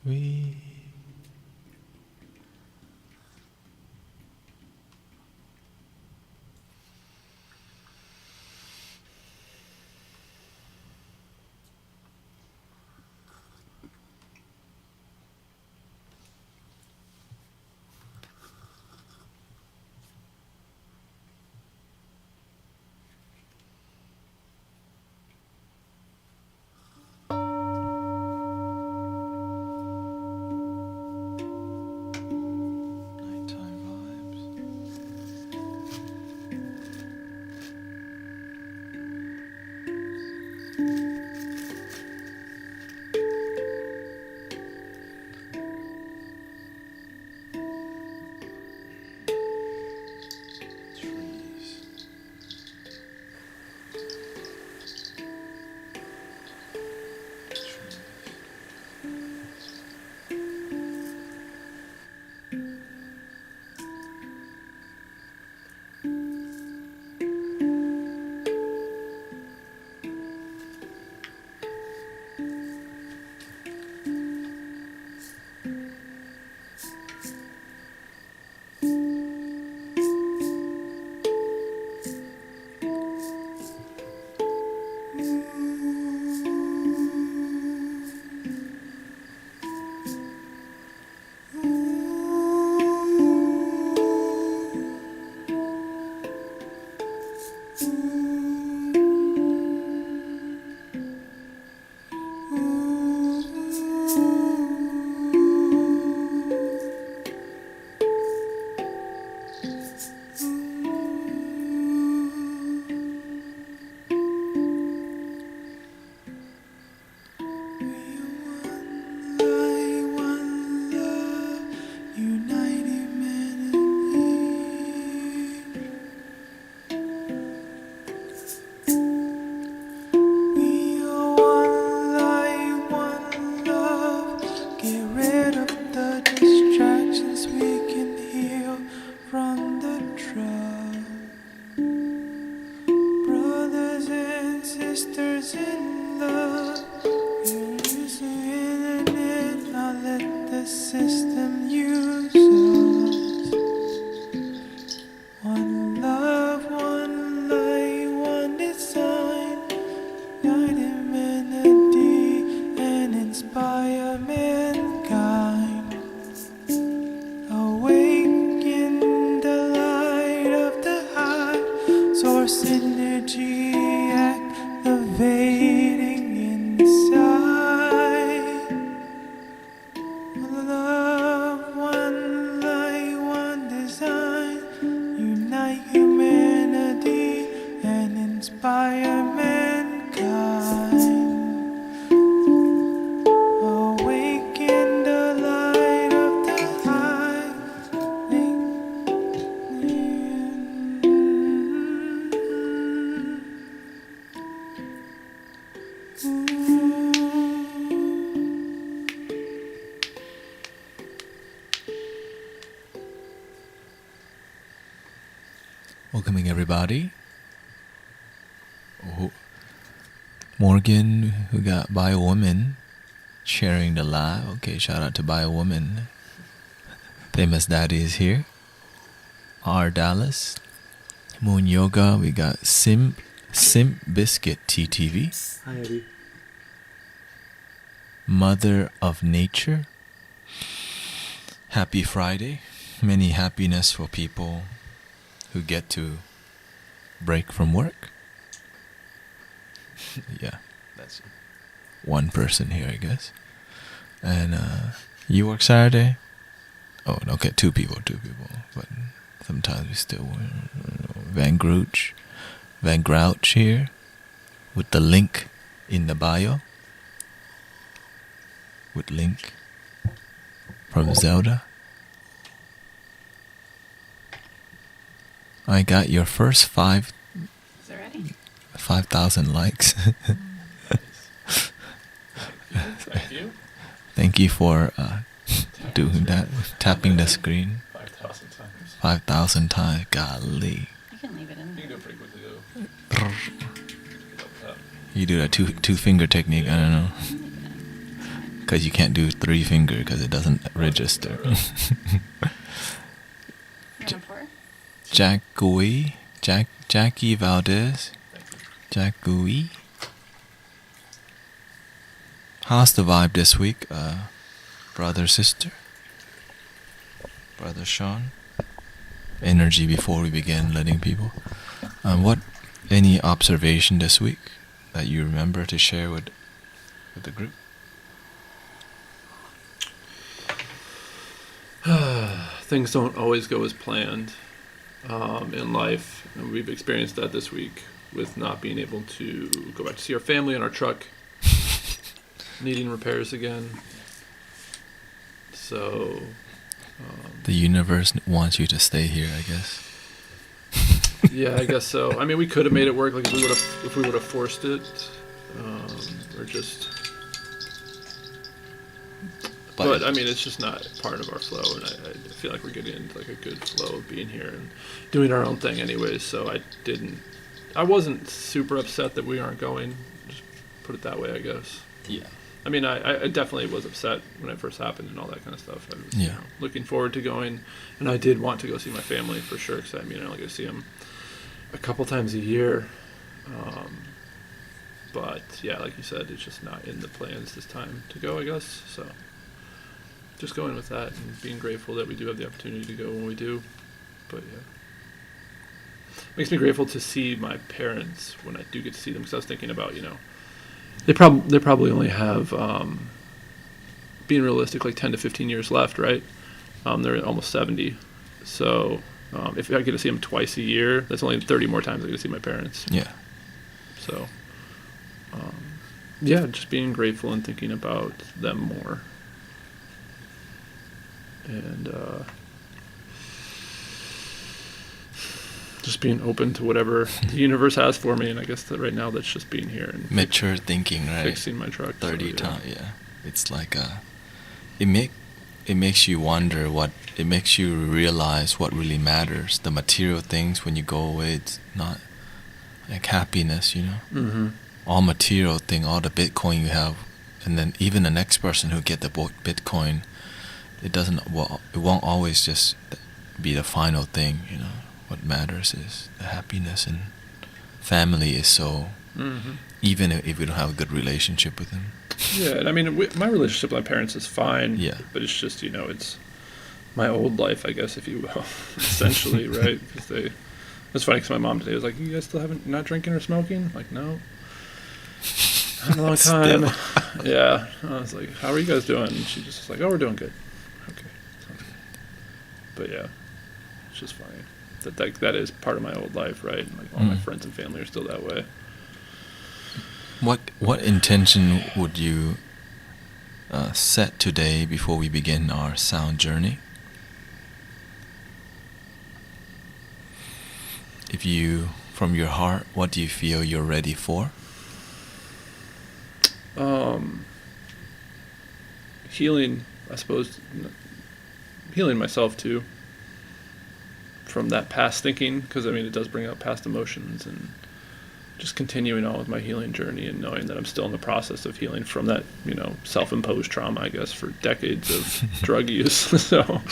We nighttime vibes. Trees. Trees. System use us. One love, one light, one design. Guide humanity and inspire mankind. Awaken the light of the high source energy activating inside. One love, one light, one design. Unite humanity and inspire mankind. Awaken the light of the high. Welcoming everybody. Oh, Morgan, who got By a Woman, sharing the live. Okay, shout out to By a Woman. Famous Daddy is here. R. Dallas. Moon Yoga, we got Simp Biscuit TTV. Hi, Eddie. Mother of Nature. Happy Friday. Many happiness for people who get to break from work. Yeah, that's one person here, I guess. And you work Saturday? Oh, okay, two people. But sometimes we still Van Grouch here with the link in the bio. With link from Zelda. I got your first 5,000 likes. Thank you. Thank you for doing that, tapping the screen 5,000 times. 5,000 times. Golly. You can leave it in. You can do it pretty quickly though. You do that two finger technique. I don't know. because you can't do 3 finger because it doesn't register. Jackie Valdez. Jackie. How's the vibe this week, brother, sister? Brother Sean? Energy before we begin letting people. Any observation this week that you remember to share with the group? Things don't always go as planned in life, and we've experienced that this week with not being able to go back to see our family and our truck needing repairs again. So the universe wants you to stay here, I guess. Yeah, I guess so. I mean, we could have made it work, like if we would have forced it, or just. But I mean, it's just not part of our flow, and I feel like we're getting into like a good flow of being here and doing our own thing, anyways. So I wasn't super upset that we aren't going. Just put it that way, I guess. Yeah. I mean, I definitely was upset when it first happened and all that kind of stuff. I was looking forward to going, and I did want to go see my family for sure, because I mean, I only get to see them a couple times a year. But yeah, like you said, it's just not in the plans this time to go, I guess. So just going with that and being grateful that we do have the opportunity to go when we do. But yeah, makes me grateful to see my parents when I do get to see them, because I was thinking about, they probably only have, being realistic, like 10 to 15 years left, right? They're almost 70. So if I get to see them twice a year, that's only 30 more times I get to see my parents. Yeah. So, yeah, just being grateful and thinking about them more. And just being open to whatever the universe has for me. And I guess that right now that's just being here and mature thinking, right? Fixing my truck. 30 times, yeah. It's like it makes you wonder it makes you realize what really matters. The material things, when you go away, it's not like happiness, Mm-hmm. All material thing, all the Bitcoin you have, and then even the next person who get the Bitcoin, it won't always just be the final thing, What matters is the happiness, and family is so, Mm-hmm. even if we don't have a good relationship with them. Yeah, and I mean, my relationship with my parents is fine. Yeah. But it's just, it's my old life, I guess, if you will, essentially, right? Because it's funny because my mom today was like, "You guys still not drinking or smoking?" I'm like, no. Not in a long time. Yeah. I was like, "How are you guys doing?" And she just was like, "Oh, we're doing good." Okay. But yeah, it's just funny that is part of my old life, right? And like all my friends and family are still that way. What intention would you set today before we begin our sound journey? If you, from your heart, what do you feel you're ready for? Healing, I suppose. Healing myself too. From that past thinking, because I mean it does bring up past emotions, and just continuing on with my healing journey and knowing that I'm still in the process of healing from that, self-imposed trauma, I guess, for decades of drug use. So,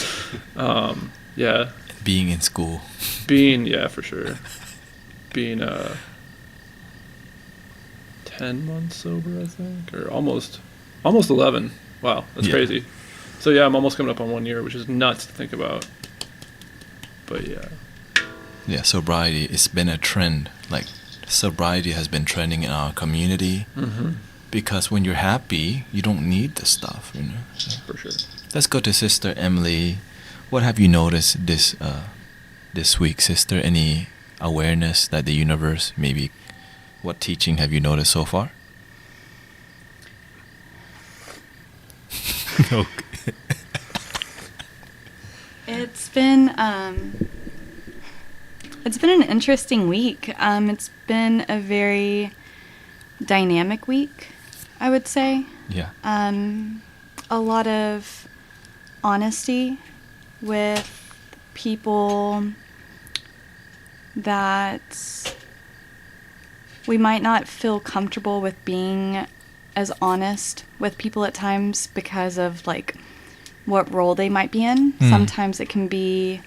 yeah. Being in school. Yeah, for sure. Being 10 months sober, I think, or almost 11. Wow, that's crazy. So yeah, I'm almost coming up on 1 year, which is nuts to think about. But yeah. Yeah, sobriety, it's been a trend. Like, sobriety has been trending in our community. Mm-hmm. Because when you're happy, you don't need the stuff, So. For sure. Let's go to Sister Emily. What have you noticed this week, Sister? Any awareness that the universe, maybe, what teaching have you noticed so far? Okay. It's been an interesting week. It's been a very dynamic week, I would say. Yeah. A lot of honesty with people that we might not feel comfortable with being as honest with people at times because of like what role they might be in. Sometimes it can be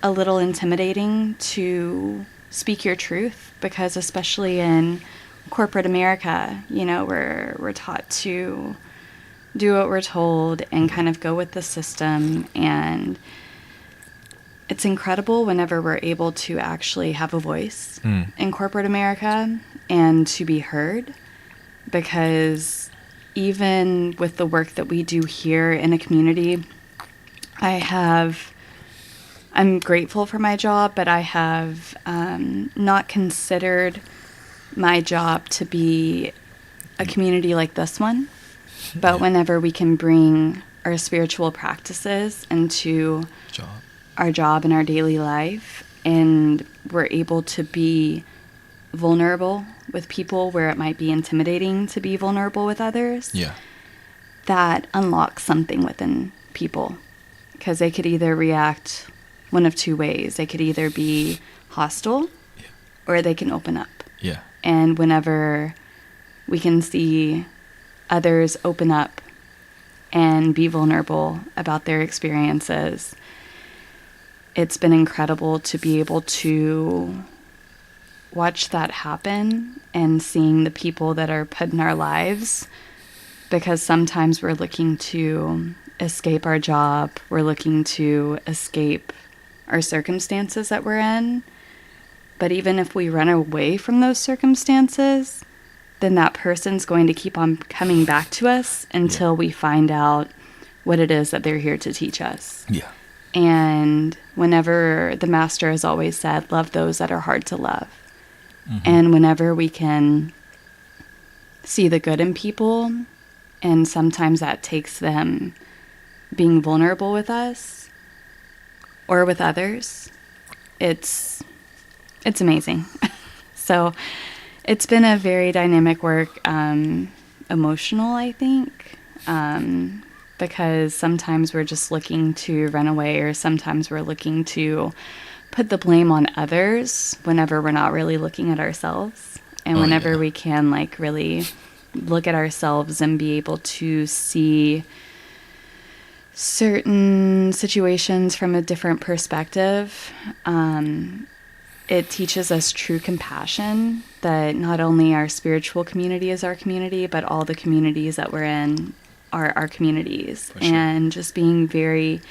a little intimidating to speak your truth because especially in corporate America, you know, we're taught to do what we're told and kind of go with the system. And it's incredible whenever we're able to actually have a voice in corporate America and to be heard, because even with the work that we do here in a community, I'm grateful for my job, but I have not considered my job to be a community like this one. But whenever we can bring our spiritual practices into our job and our daily life, and we're able to be vulnerable with people where it might be intimidating to be vulnerable with others, that unlocks something within people, because they could either react one of two ways. They could either be hostile or they can open up. And whenever we can see others open up and be vulnerable about their experiences, it's been incredible to be able to watch that happen and seeing the people that are put in our lives, because sometimes we're looking to escape our job, we're looking to escape our circumstances that we're in. But even if we run away from those circumstances, then that person's going to keep on coming back to us until we find out what it is that they're here to teach us. And whenever the master has always said, love those that are hard to love. And whenever we can see the good in people, and sometimes that takes them being vulnerable with us or with others, it's amazing. So it's been a very dynamic work, emotional, I think, because sometimes we're just looking to run away, or sometimes we're looking to put the blame on others whenever we're not really looking at ourselves. And whenever we can like really look at ourselves and be able to see certain situations from a different perspective, it teaches us true compassion, that not only our spiritual community is our community, but all the communities that we're in are our communities. And just being very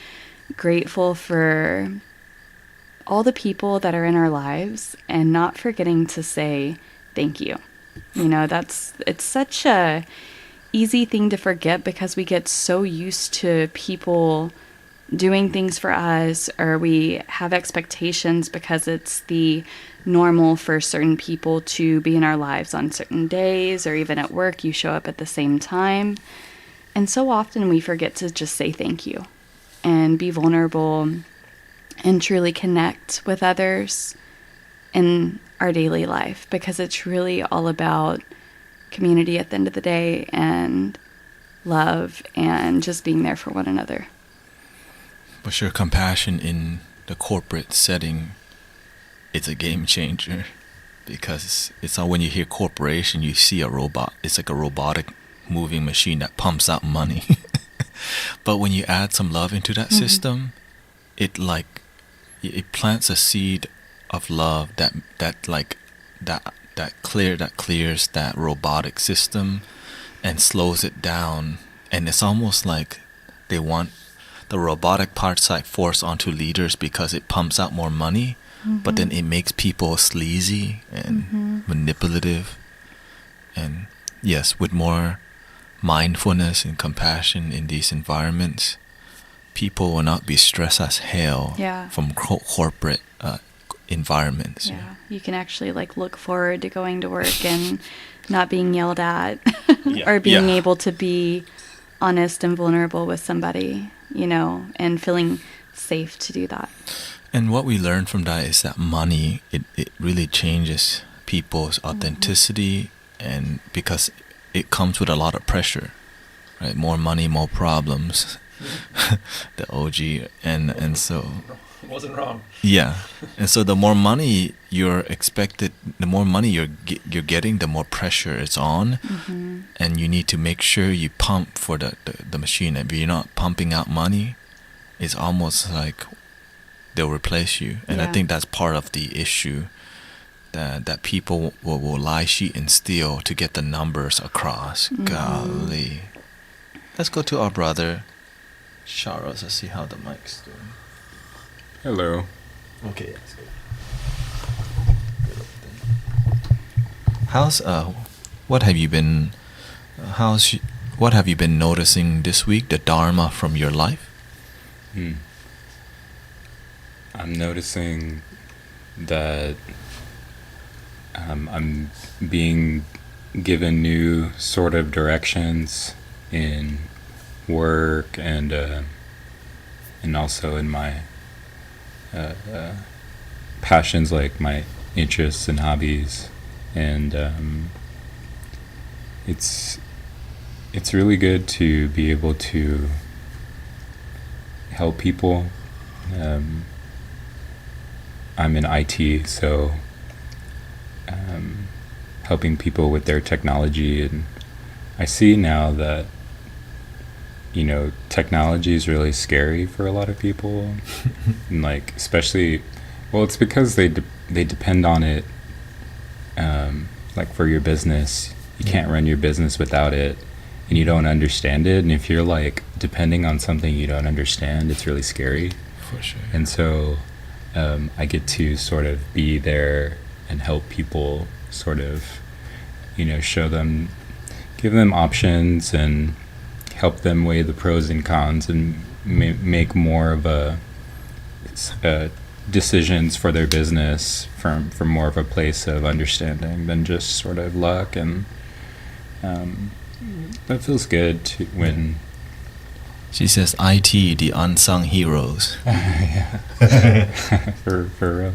grateful for all the people that are in our lives and not forgetting to say thank you. You know, it's such a easy thing to forget because we get so used to people doing things for us, or we have expectations because it's the normal for certain people to be in our lives on certain days, or even at work you show up at the same time. And so often we forget to just say thank you and be vulnerable and truly connect with others in our daily life, because it's really all about community at the end of the day, and love, and just being there for one another. For sure, compassion in the corporate setting, it's a game changer, because it's all, when you hear corporation, you see a robot. It's like a robotic moving machine that pumps out money. But when you add some love into that system, it plants a seed of love that clears that robotic system and slows it down. And it's almost like they want the robotic parts like force onto leaders because it pumps out more money, but then it makes people sleazy and manipulative. And yes, with more mindfulness and compassion in these environments, people will not be stressed as hell from corporate environments. You can actually like look forward to going to work and not being yelled at or being able to be honest and vulnerable with somebody, you know, and feeling safe to do that. And what we learned from that is that money, it really changes people's authenticity, and because it comes with a lot of pressure, right? More money, more problems. The OG, and so Wasn't wrong. Yeah, and so the more money you're expected, the more money you're getting, the more pressure it's on, and you need to make sure you pump for the machine. If you're not pumping out money, it's almost like they'll replace you. And I Yeah. think that's part of the issue that people will lie, cheat, and steal to get the numbers across. Golly. Let's go to our brother Charles. Let's see how the mic's doing. Hello. Okay, that's good. How's what have you been what have you been noticing this week, the Dharma from your life? I'm noticing that I'm being given new sort of directions in work and also in my passions, like my interests and hobbies, and it's really good to be able to help people. I'm in IT, so helping people with their technology, and I see now that technology is really scary for a lot of people, and like especially, well, it's because they depend on it. Like for your business, you can't run your business without it, and you don't understand it. And if you're like depending on something you don't understand, it's really scary. For sure. And so I get to sort of be there and help people sort of, show them, give them options and help them weigh the pros and cons and make more of a decisions for their business from more of a place of understanding than just sort of luck. And that feels good when She says IT, the unsung heroes. yeah. for real.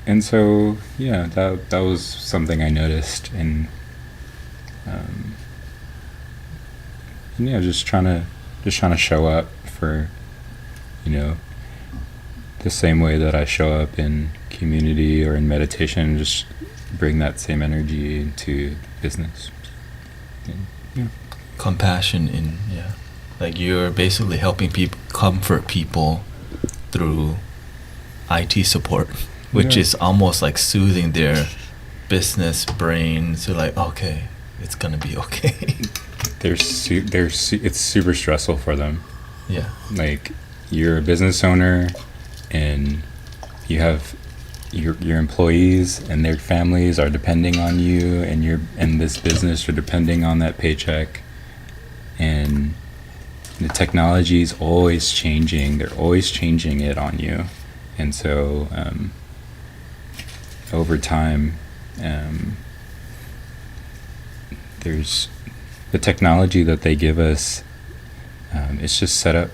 And so that was something I noticed, and just trying to show up for the same way that I show up in community or in meditation, just bring that same energy into business. And, Compassion like you're basically helping people, comfort people through IT support, which is almost like soothing their business brain to like, okay, it's gonna be okay. it's super stressful for them. Yeah. Like you're a business owner and you have your employees and their families are depending on you, and this business are depending on that paycheck, and the technology is always changing. They're always changing it on you. And so over time, there's the technology that they give us. It's just set up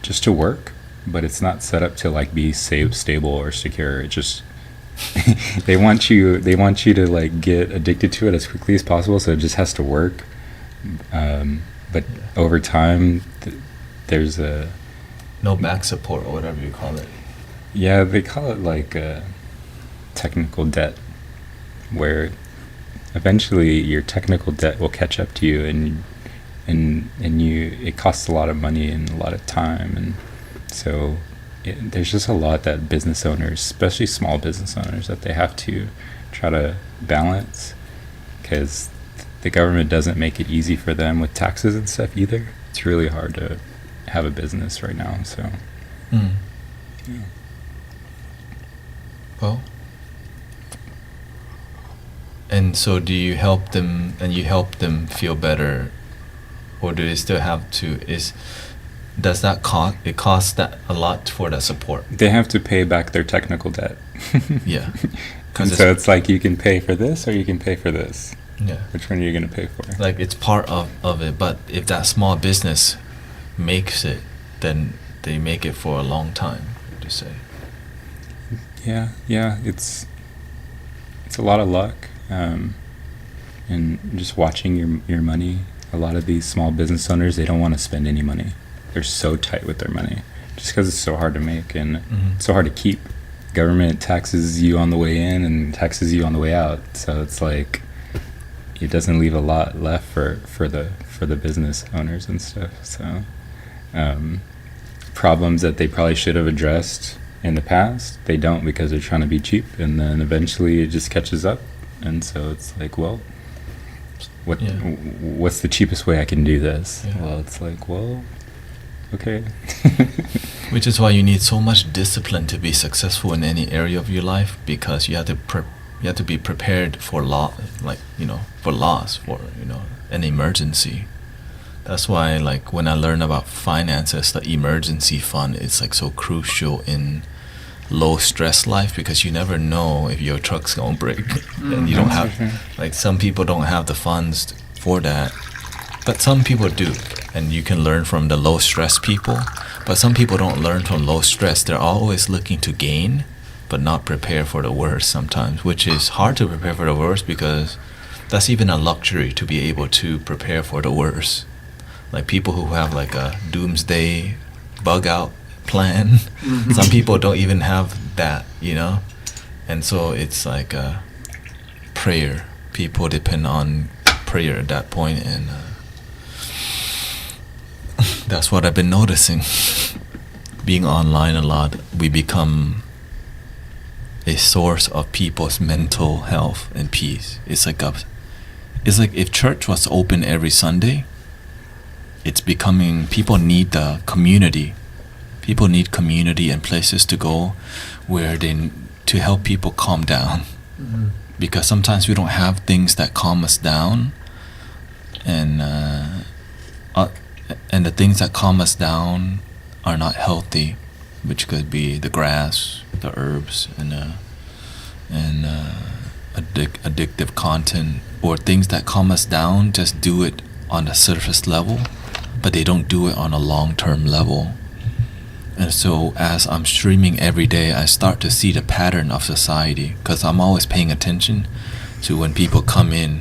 just to work, but it's not set up to like be safe, stable, or secure. It just they want you to like get addicted to it as quickly as possible, so it just has to work. But over time, there's No back support or whatever you call it. Yeah, they call it like technical debt, where eventually your technical debt will catch up to you, and it costs a lot of money and a lot of time, and so there's just a lot that business owners, especially small business owners, that they have to try to balance, because the government doesn't make it easy for them with taxes and stuff either. It's really hard to have a business right now, so yeah. Well, and so do you help them, and you help them feel better, or do they still have to, does that cost, it costs that a lot for that support? They have to pay back their technical debt. Yeah. And so it's like you can pay for this or you can pay for this. Yeah. Which one are you going to pay for? Like it's part of it, but if that small business makes it, then they make it for a long time, to say. Yeah, it's a lot of luck, and just watching your money. A lot of these small business owners, they don't want to spend any money. they're so tight with their money, just because it's so hard to make and Mhm. so hard to keep. Government taxes you on the way in and taxes you on the way out, so it's like it doesn't leave a lot left for the business owners and stuff. So problems that they probably should have addressed in the past, they don't, because they're trying to be cheap, and then eventually it just catches up. And so it's like, well, Yeah. what's the cheapest way I can do this? Yeah. Well, it's like, well, okay. Which is why you need so much discipline to be successful in any area of your life, because you have to be prepared for for loss, for an emergency. That's why, like, when I learn about finances, the emergency fund is like so crucial in low stress life, because you never know if your truck's gonna break and you don't have, like, some people don't have the funds for that, but some people do, and you can learn from the low stress people. But some people don't learn from low stress. They're always looking to gain but not prepare for the worst sometimes, which is hard to prepare for the worst, because that's even a luxury to be able to prepare for the worst. Like people who have like a doomsday bug out plan, some people don't even have that, and so it's like a prayer. People depend on prayer at that point, and that's what I've been noticing. Being online a lot, we become a source of people's mental health and peace. It's like if church was open every Sunday, it's becoming, people need the community. People need community and places to go where to help people calm down. Mm-hmm. Because sometimes we don't have things that calm us down, and the things that calm us down are not healthy, which could be the grass, the herbs, and addictive content, or things that calm us down just do it on a surface level, but they don't do it on a long-term level. And so as I'm streaming every day, I start to see the pattern of society, because I'm always paying attention to when people come in,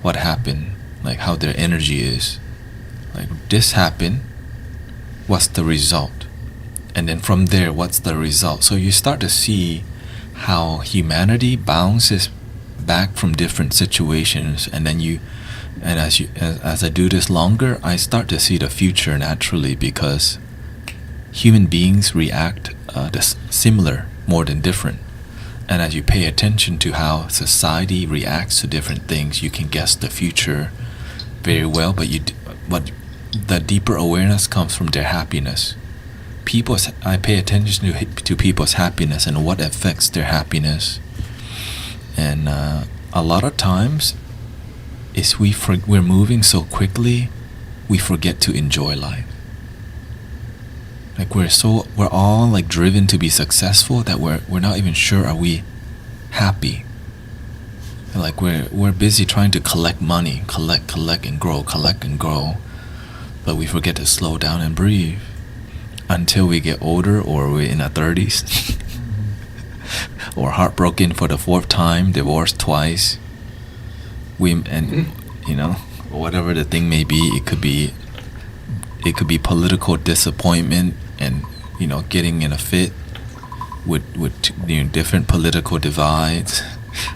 what happened, like how their energy is. Like, this happened, what's the result? And then from there, what's the result? So you start to see how humanity bounces back from different situations, and then as I do this longer, I start to see the future naturally, because human beings react similar more than different. And as you pay attention to how society reacts to different things, you can guess the future very well. But the deeper awareness comes from their happiness. I pay attention to people's happiness and what affects their happiness. And a lot of times, we're moving so quickly, we forget to enjoy life. Like we're all like driven to be successful that we're not even sure, are we happy? And like we're busy trying to collect money, collect and grow, but we forget to slow down and breathe until we get older, or we're in our 30s, or heartbroken for the 4th time, divorced twice. Whatever the thing may be, it could be political disappointment, and getting in a fit with different political divides,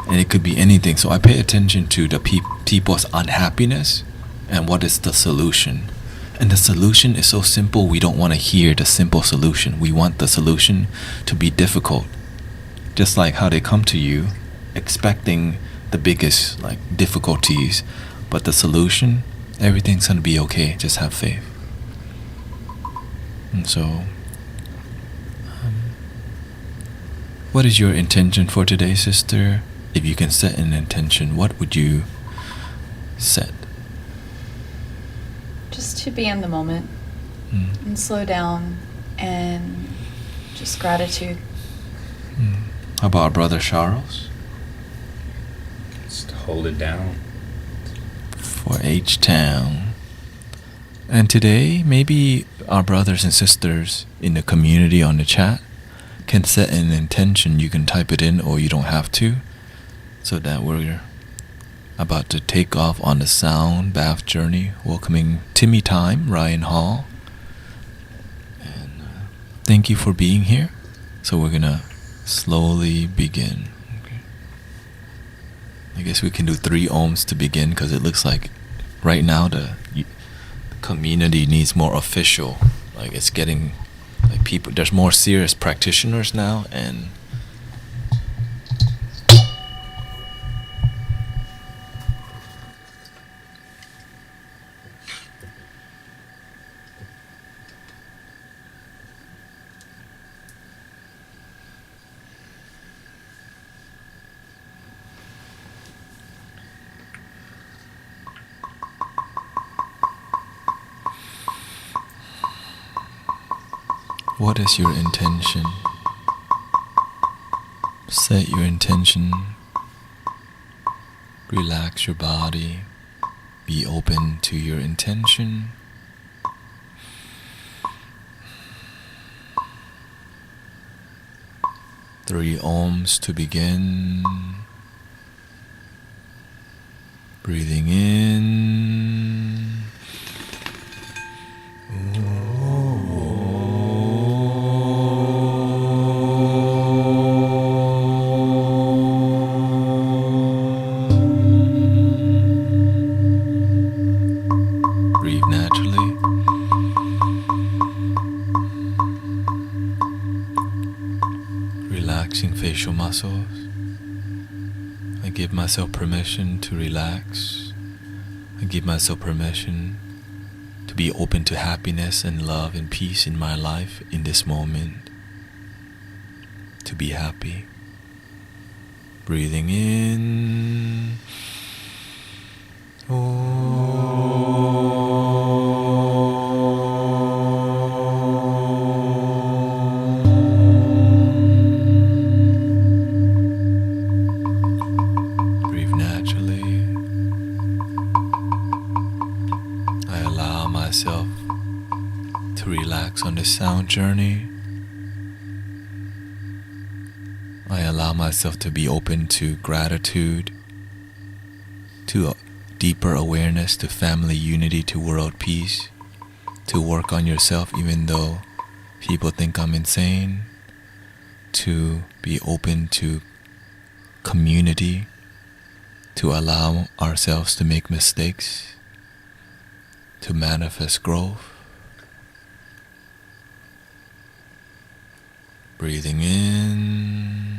and it could be anything. So I pay attention to the people's unhappiness and what is the solution. And the solution is so simple, we don't want to hear the simple solution. We want the solution to be difficult. Just like how they come to you expecting the biggest difficulties, but the solution, everything's going to be okay, just have faith. And so, what is your intention for today, sister? If you can set an intention, what would you set? Just to be in the moment and slow down, and just gratitude. How about our brother Charles? Just hold it down. For H-Town. And today, maybe our brothers and sisters in the community on the chat can set an intention. You can type it in, or you don't have to, so that we're about to take off on the sound bath journey, welcoming Timmy Time, Ryan Hall, thank you for being here. So we're gonna slowly begin. Okay. I guess we can do 3 ohms to begin, because it looks like right now the community needs more official. Like it's getting like people. There's more serious practitioners now, and what is your intention? Set your intention. Relax your body. Be open to your intention. Three ohms to begin. Breathing in. Breathe naturally. Relaxing facial muscles. I give myself permission to relax. I give myself permission to be open to happiness and love and peace in my life in this moment. To be happy. Breathing in. Breathe naturally. I allow myself to relax on this sound journey. I allow myself to be open to gratitude, to a deeper awareness, to family unity, to world peace, to work on yourself even though people think I'm insane, to be open to community, to allow ourselves to make mistakes, to manifest growth. Breathing in.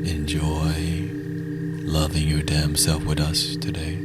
Enjoy loving your damn self with us today.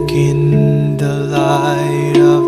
Awaken the light of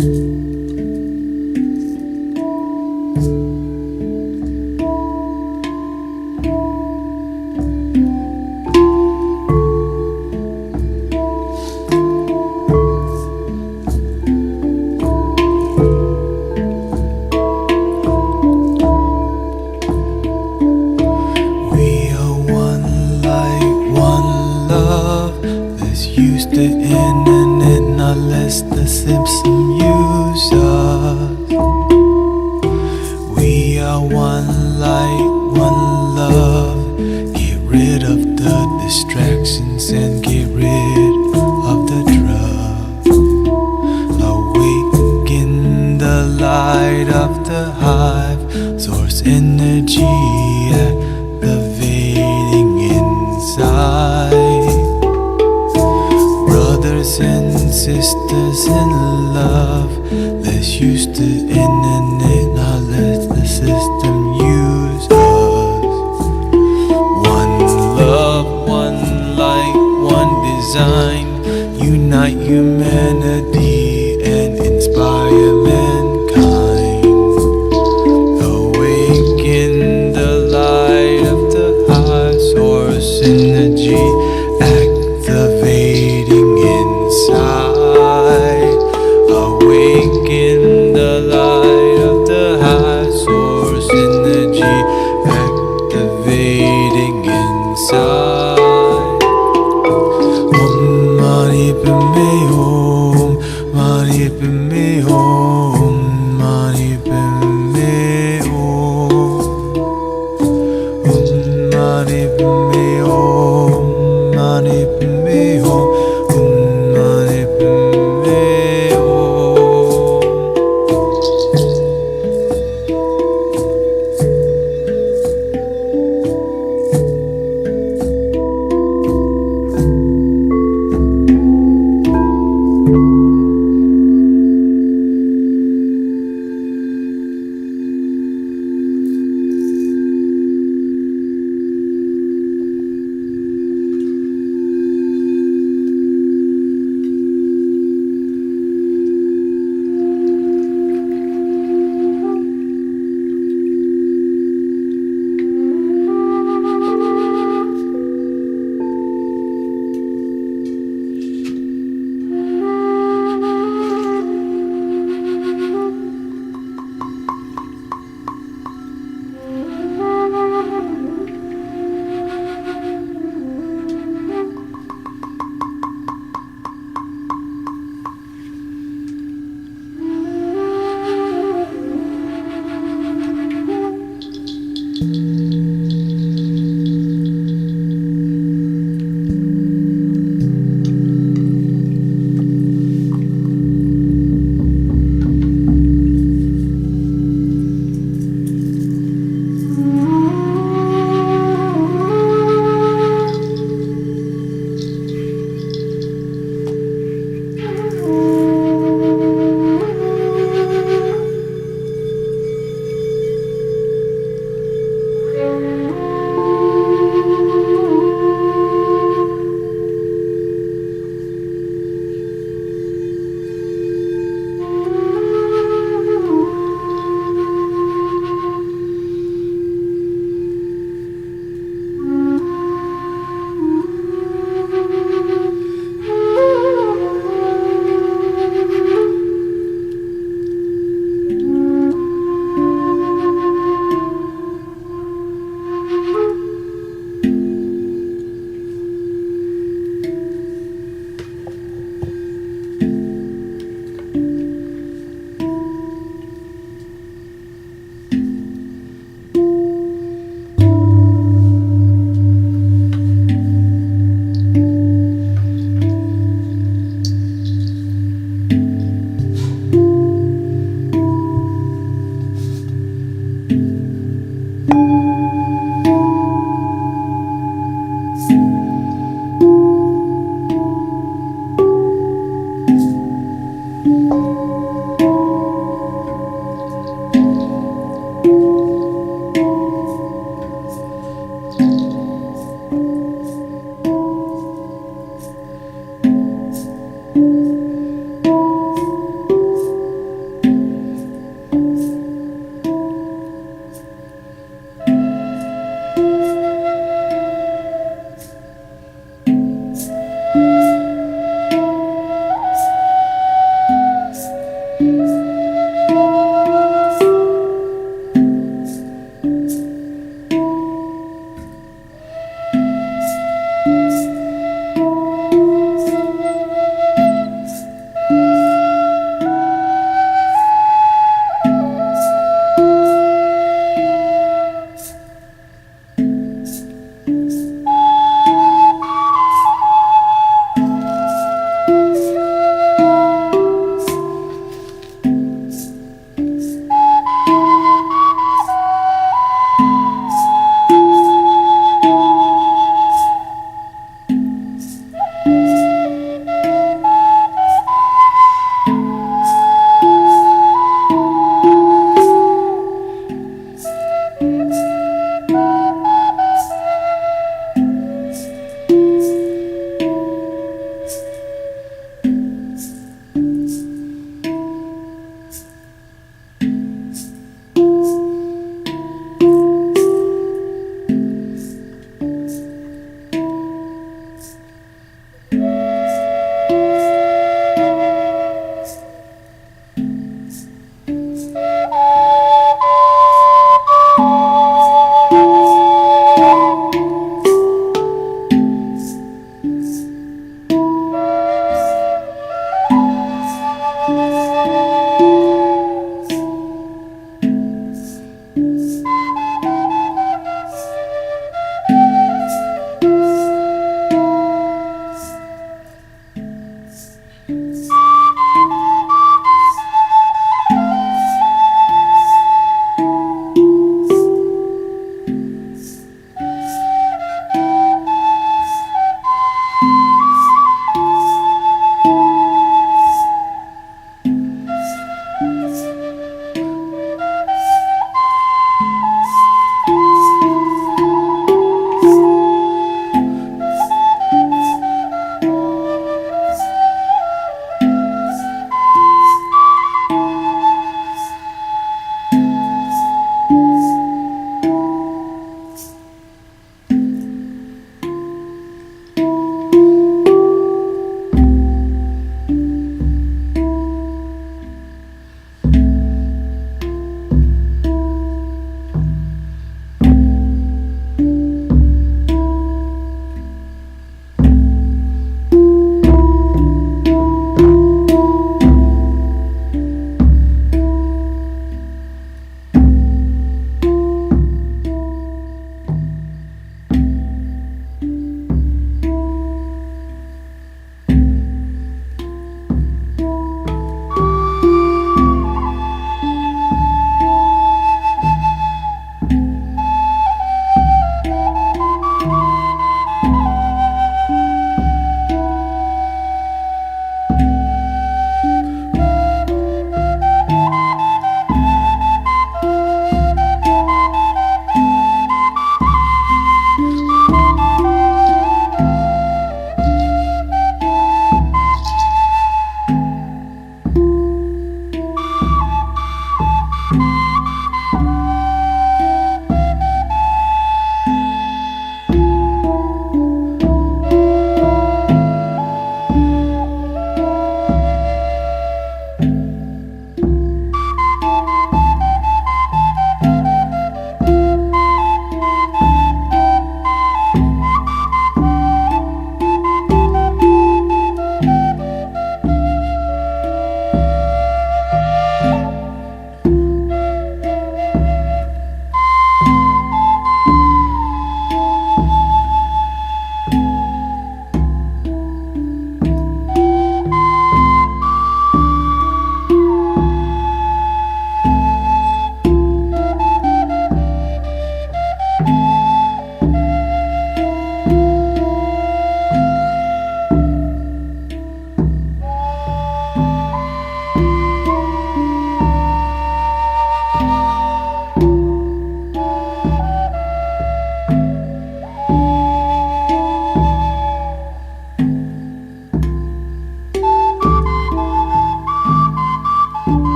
We are one light, one love. Let's use the internet, not let the system use us. We are one light, one love. Get rid of the distractions and get rid of the drugs. Awaken the light of the hive, source energy activating inside. Brothers and sisters in love, let's use the internet, not let the system use us. One love, one light, one design. Unite humanity and inspire mankind. Awaken the light of the high source energy activating inside. Awaken the light of the high source energy activating inside. Om Mani Padme Hum, Mani Padme Hum, Mani Padme Hum. Om Mani Padme Hum, Mani Padme Hum, Om Mani Padme Hum.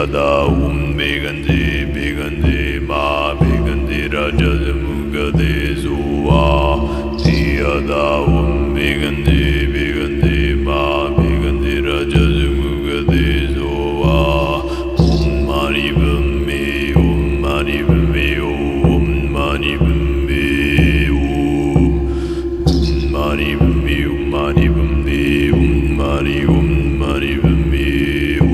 Siyada Bhiganti Bhiganti Ma Bhiganti Rajamukade Suva Siyada Bhiganti Bhiganti Ma Bhiganti Rajamukade Suva Om Mani Padme Om Mani Padme Om Mani Padme Om Mani Padme Om Mani Padme Om Mani Padme Om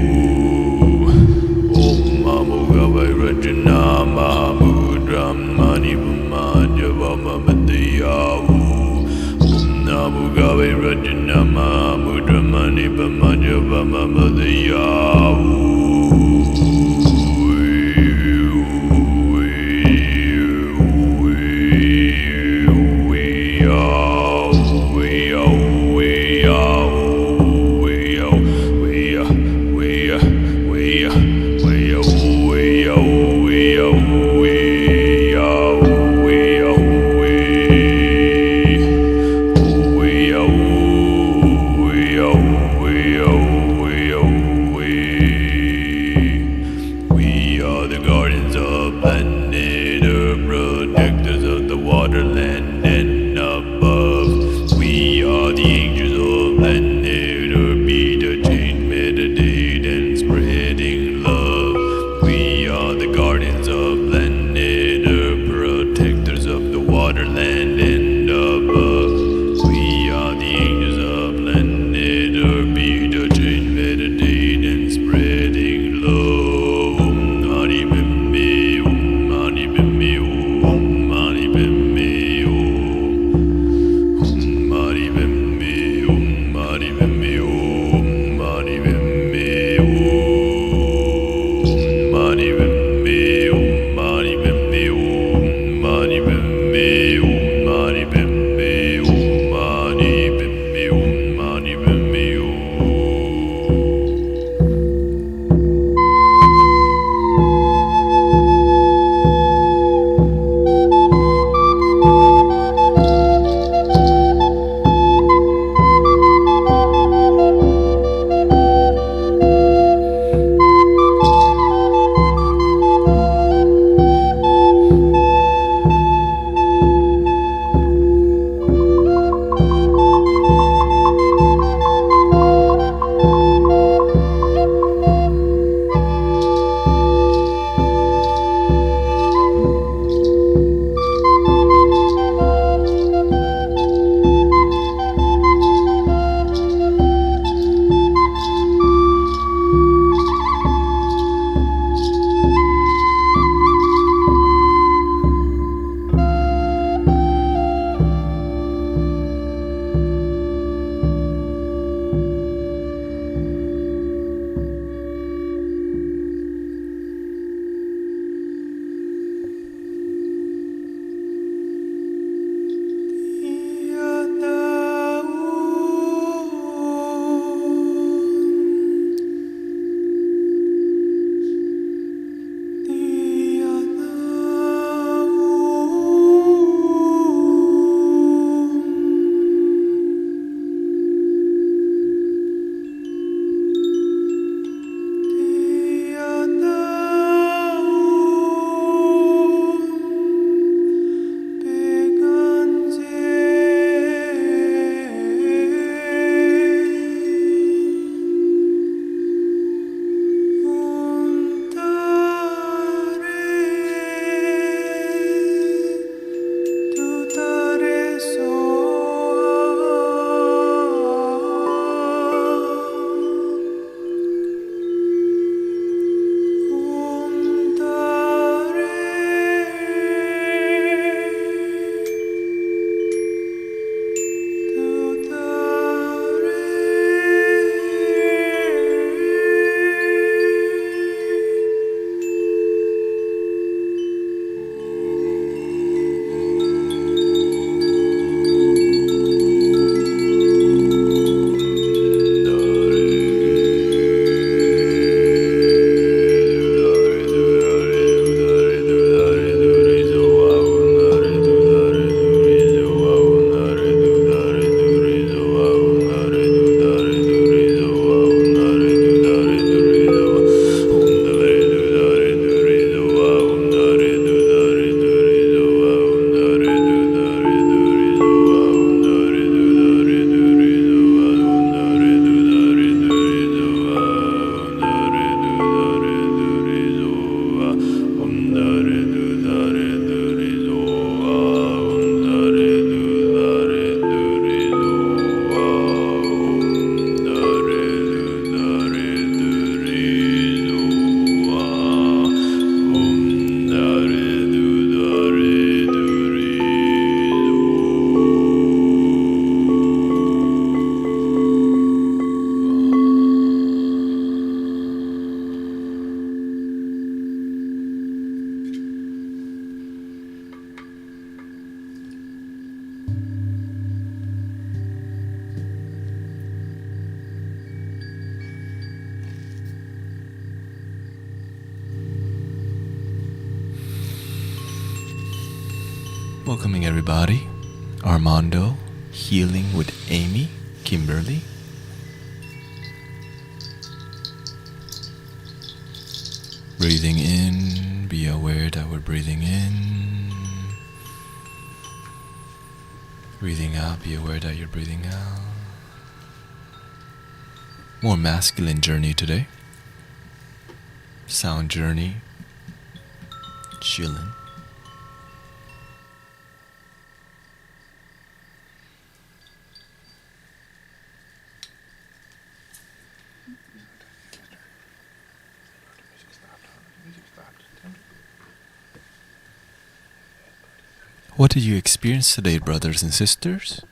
Mamugavai Rajana Mahamudram Mani Pamajavamamadayavu Om Namugavai Rajana Mahamudram Mani Pamajavamamadayavu We are the guardians of planet Earth, protectors of the waterland and above. We are the angels of planet Earth, be the change, meditate and spreading love. We are the guardians of planet Earth, protectors of the waterland and above. We are the angels of planet Earth, be the change, meditate and spreading love. Om Mani Padme Om Mani Padme Om Mani Padme Welcoming everybody. Armando, healing with Amy, Kimberly. Breathing in, be aware that we're breathing in. Breathing out, be aware that you're breathing out. More masculine journey today. Sound journey. Chilling. What did you experience today, brothers and sisters?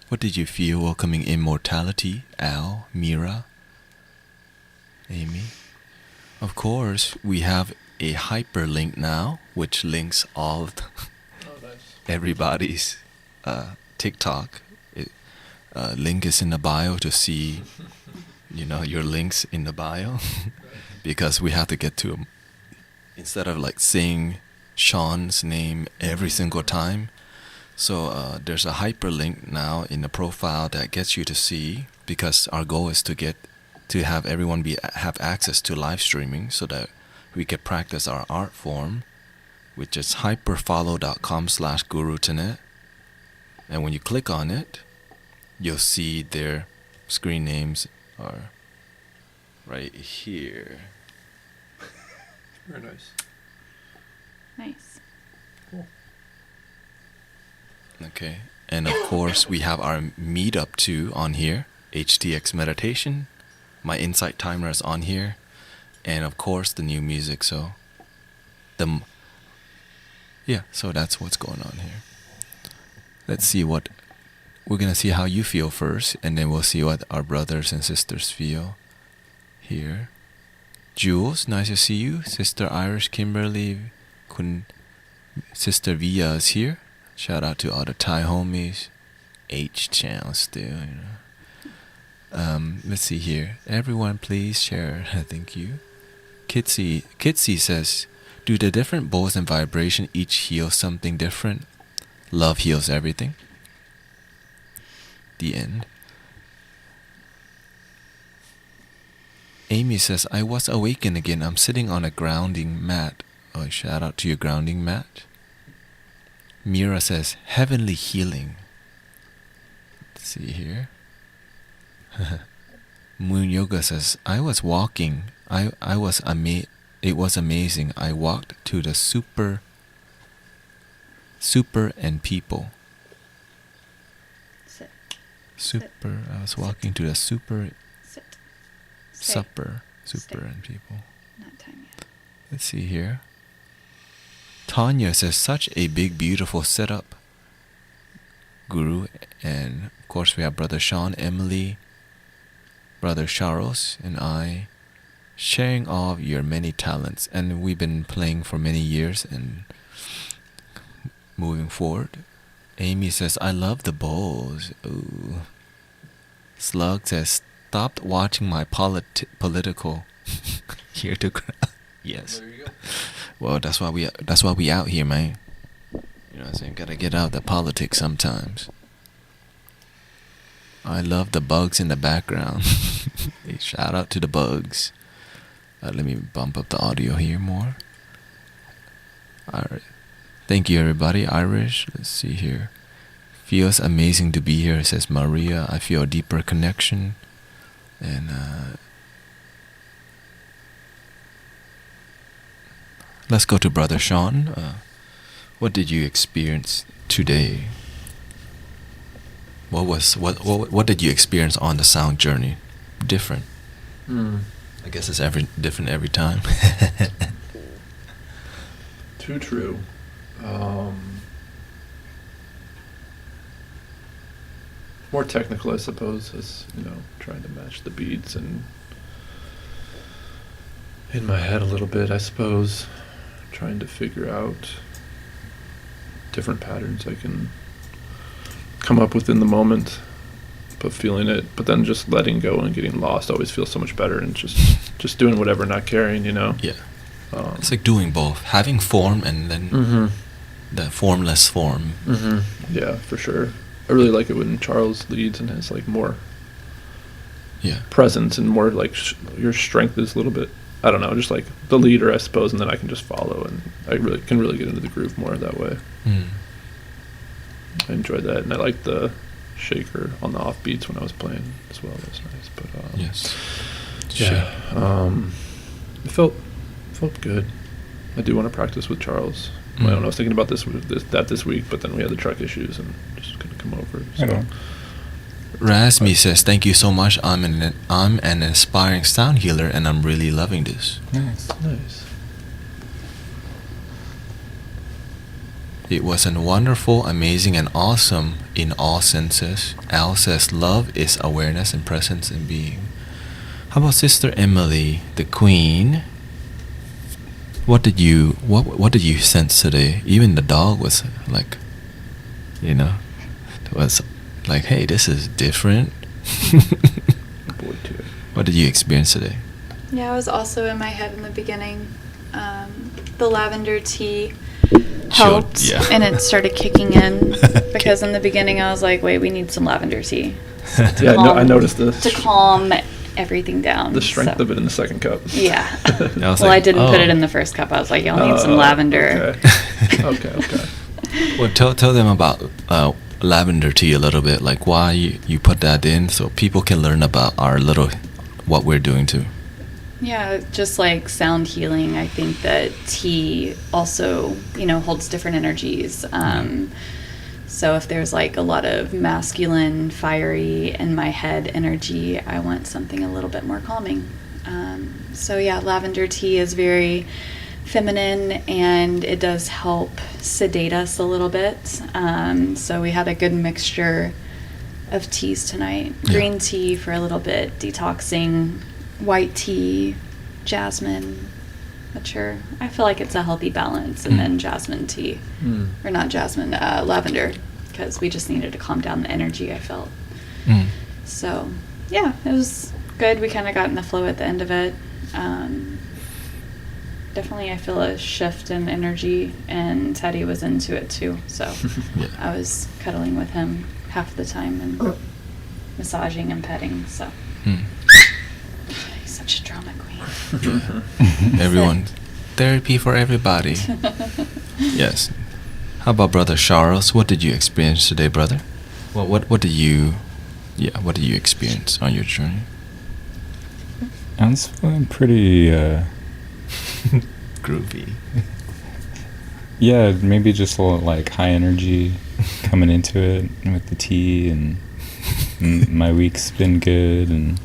What did you feel welcoming immortality? Al, Mira, Amy. Of course, we have a hyperlink now, which links all of everybody's TikTok. Link is in the bio to see, your links in the bio, because we have to get to them. Instead of like saying Sean's name every single time. So there's a hyperlink now in the profile that gets you to see, because our goal is to have everyone have access to live streaming so that we can practice our art form, which is hyperfollow.com/gurutanet. And when you click on it, you'll see their screen names are right here. Very nice. Nice. Cool. Okay. And of course, we have our meetup too on here. HTX Meditation. My Insight Timer is on here. And of course, the new music. So that's what's going on here. Let's see we're going to see how you feel first. And then we'll see what our brothers and sisters feel here. Jules, nice to see you. Sister Irish, Kimberly, Sister Via is here. Shout out to all the Thai homies. H channel still, Let's see here. Everyone please share. Thank you. Kitsy says, do the different bowls and vibration each heal something different? Love heals everything. The end. Amy says, I was awakened again. I'm sitting on a grounding mat. Oh, shout out to your grounding mat. Mira says, heavenly healing. Let's see here. Moon Yoga says, I was walking. It was amazing. I walked to the super and people. Sit. Super. I was walking to the super Sit. supper. Super Stay. and people. Not time yet. Let's see here. Tanya says, such a big, beautiful setup, Guru. And of course, we have Brother Sean, Emily, Brother Charles, and I, sharing all of your many talents. And we've been playing for many years and moving forward. Amy says, I love the bowls. Ooh. Slug says, stopped watching my political here to yes. There you go. Well, that's why we out here, man. You know what I'm saying? Gotta get out the politics sometimes. I love the bugs in the background. Hey, shout out to the bugs. Let me bump up the audio here more. Alright. Thank you, everybody. Irish, let's see here. Feels amazing to be here, says Maria. I feel a deeper connection. And let's go to Brother Sean. What did you experience today? What did you experience on the sound journey? Different. I guess it's different every time. Too true. More technical, I suppose, as trying to match the beats and in my head a little bit, I suppose, trying to figure out different patterns I can come up with in the moment, but feeling it, but then just letting go and getting lost always feels so much better, and just doing whatever, not caring, Yeah. It's like doing both, having form and then the formless form. Yeah, for sure. I really like it when Charles leads and has like more Yeah. presence and more like your strength is a little bit, I don't know, just like the leader, I suppose, and then I can just follow, and I really can get into the groove more that way. I enjoyed that, and I liked the shaker on the off beats when I was playing as well. That was nice. But Yes. yeah, it felt good. I do want to practice with Charles. I don't know, I was thinking about this week, but then we had the truck issues and just couldn't come over. So. Razmi says, "Thank you so much. I'm an aspiring sound healer, and I'm really loving this." Nice. It was a wonderful, amazing, and awesome in all senses. Al says, "Love is awareness and presence in being." How about Sister Emily, the Queen? What did you sense today? Even the dog was like, it was like, hey, this is different. Boy, too. What did you experience today? Yeah, I was also in my head in the beginning. The lavender tea helped, yeah. and it started kicking in because in the beginning I was like, wait, we need some lavender tea. Yeah, I noticed this. To calm everything down. The strength of it in the second cup. Yeah. I I didn't put it in the first cup. I was like, y'all need some lavender. Okay. Well, tell them about lavender tea a little bit, like why you put that in, so people can learn about what we're doing too. Yeah, just like sound healing, I think that tea also, holds different energies. So if there's like a lot of masculine, fiery in my head energy, I want something a little bit more calming. So yeah, lavender tea is very feminine, and it does help sedate us a little bit. So we had a good mixture of teas tonight. Green tea for a little bit, detoxing, white tea, jasmine, mature. I feel like it's a healthy balance, and then jasmine tea. Or not jasmine, lavender, because we just needed to calm down the energy, I felt. So yeah, it was good. We kind of got in the flow at the end of it. Definitely I feel a shift in energy, and Teddy was into it too, so I was cuddling with him half the time and massaging and petting, so he's such a drama queen. Everyone, therapy for everybody. Yes. How about Brother Charles? What did you experience today, brother? Well, what did you experience on your journey? I was feeling pretty groovy. Yeah, maybe just a little like high energy coming into it with the tea, and my week's been good, and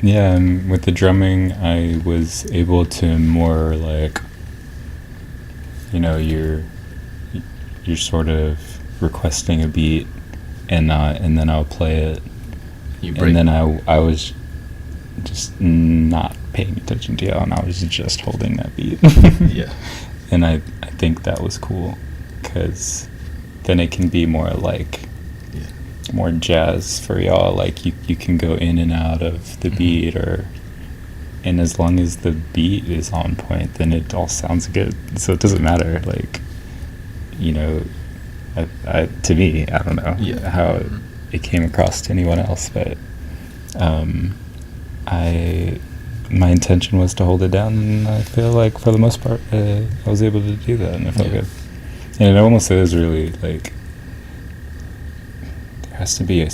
yeah, and with the drumming I was able to more like, you're sort of requesting a beat, and then I'll play it, and then I was just not paying attention to y'all, and I was just holding that beat. Yeah. And I think that was cool, because then it can be more like more jazz for y'all, like you can go in and out of the beat, and as long as the beat is on point, then it all sounds good, so it doesn't matter, like, to me, I don't know how it came across to anyone else, but my intention was to hold it down, and I feel like for the most part I was able to do that, and it felt good. And it almost is really like there has to be a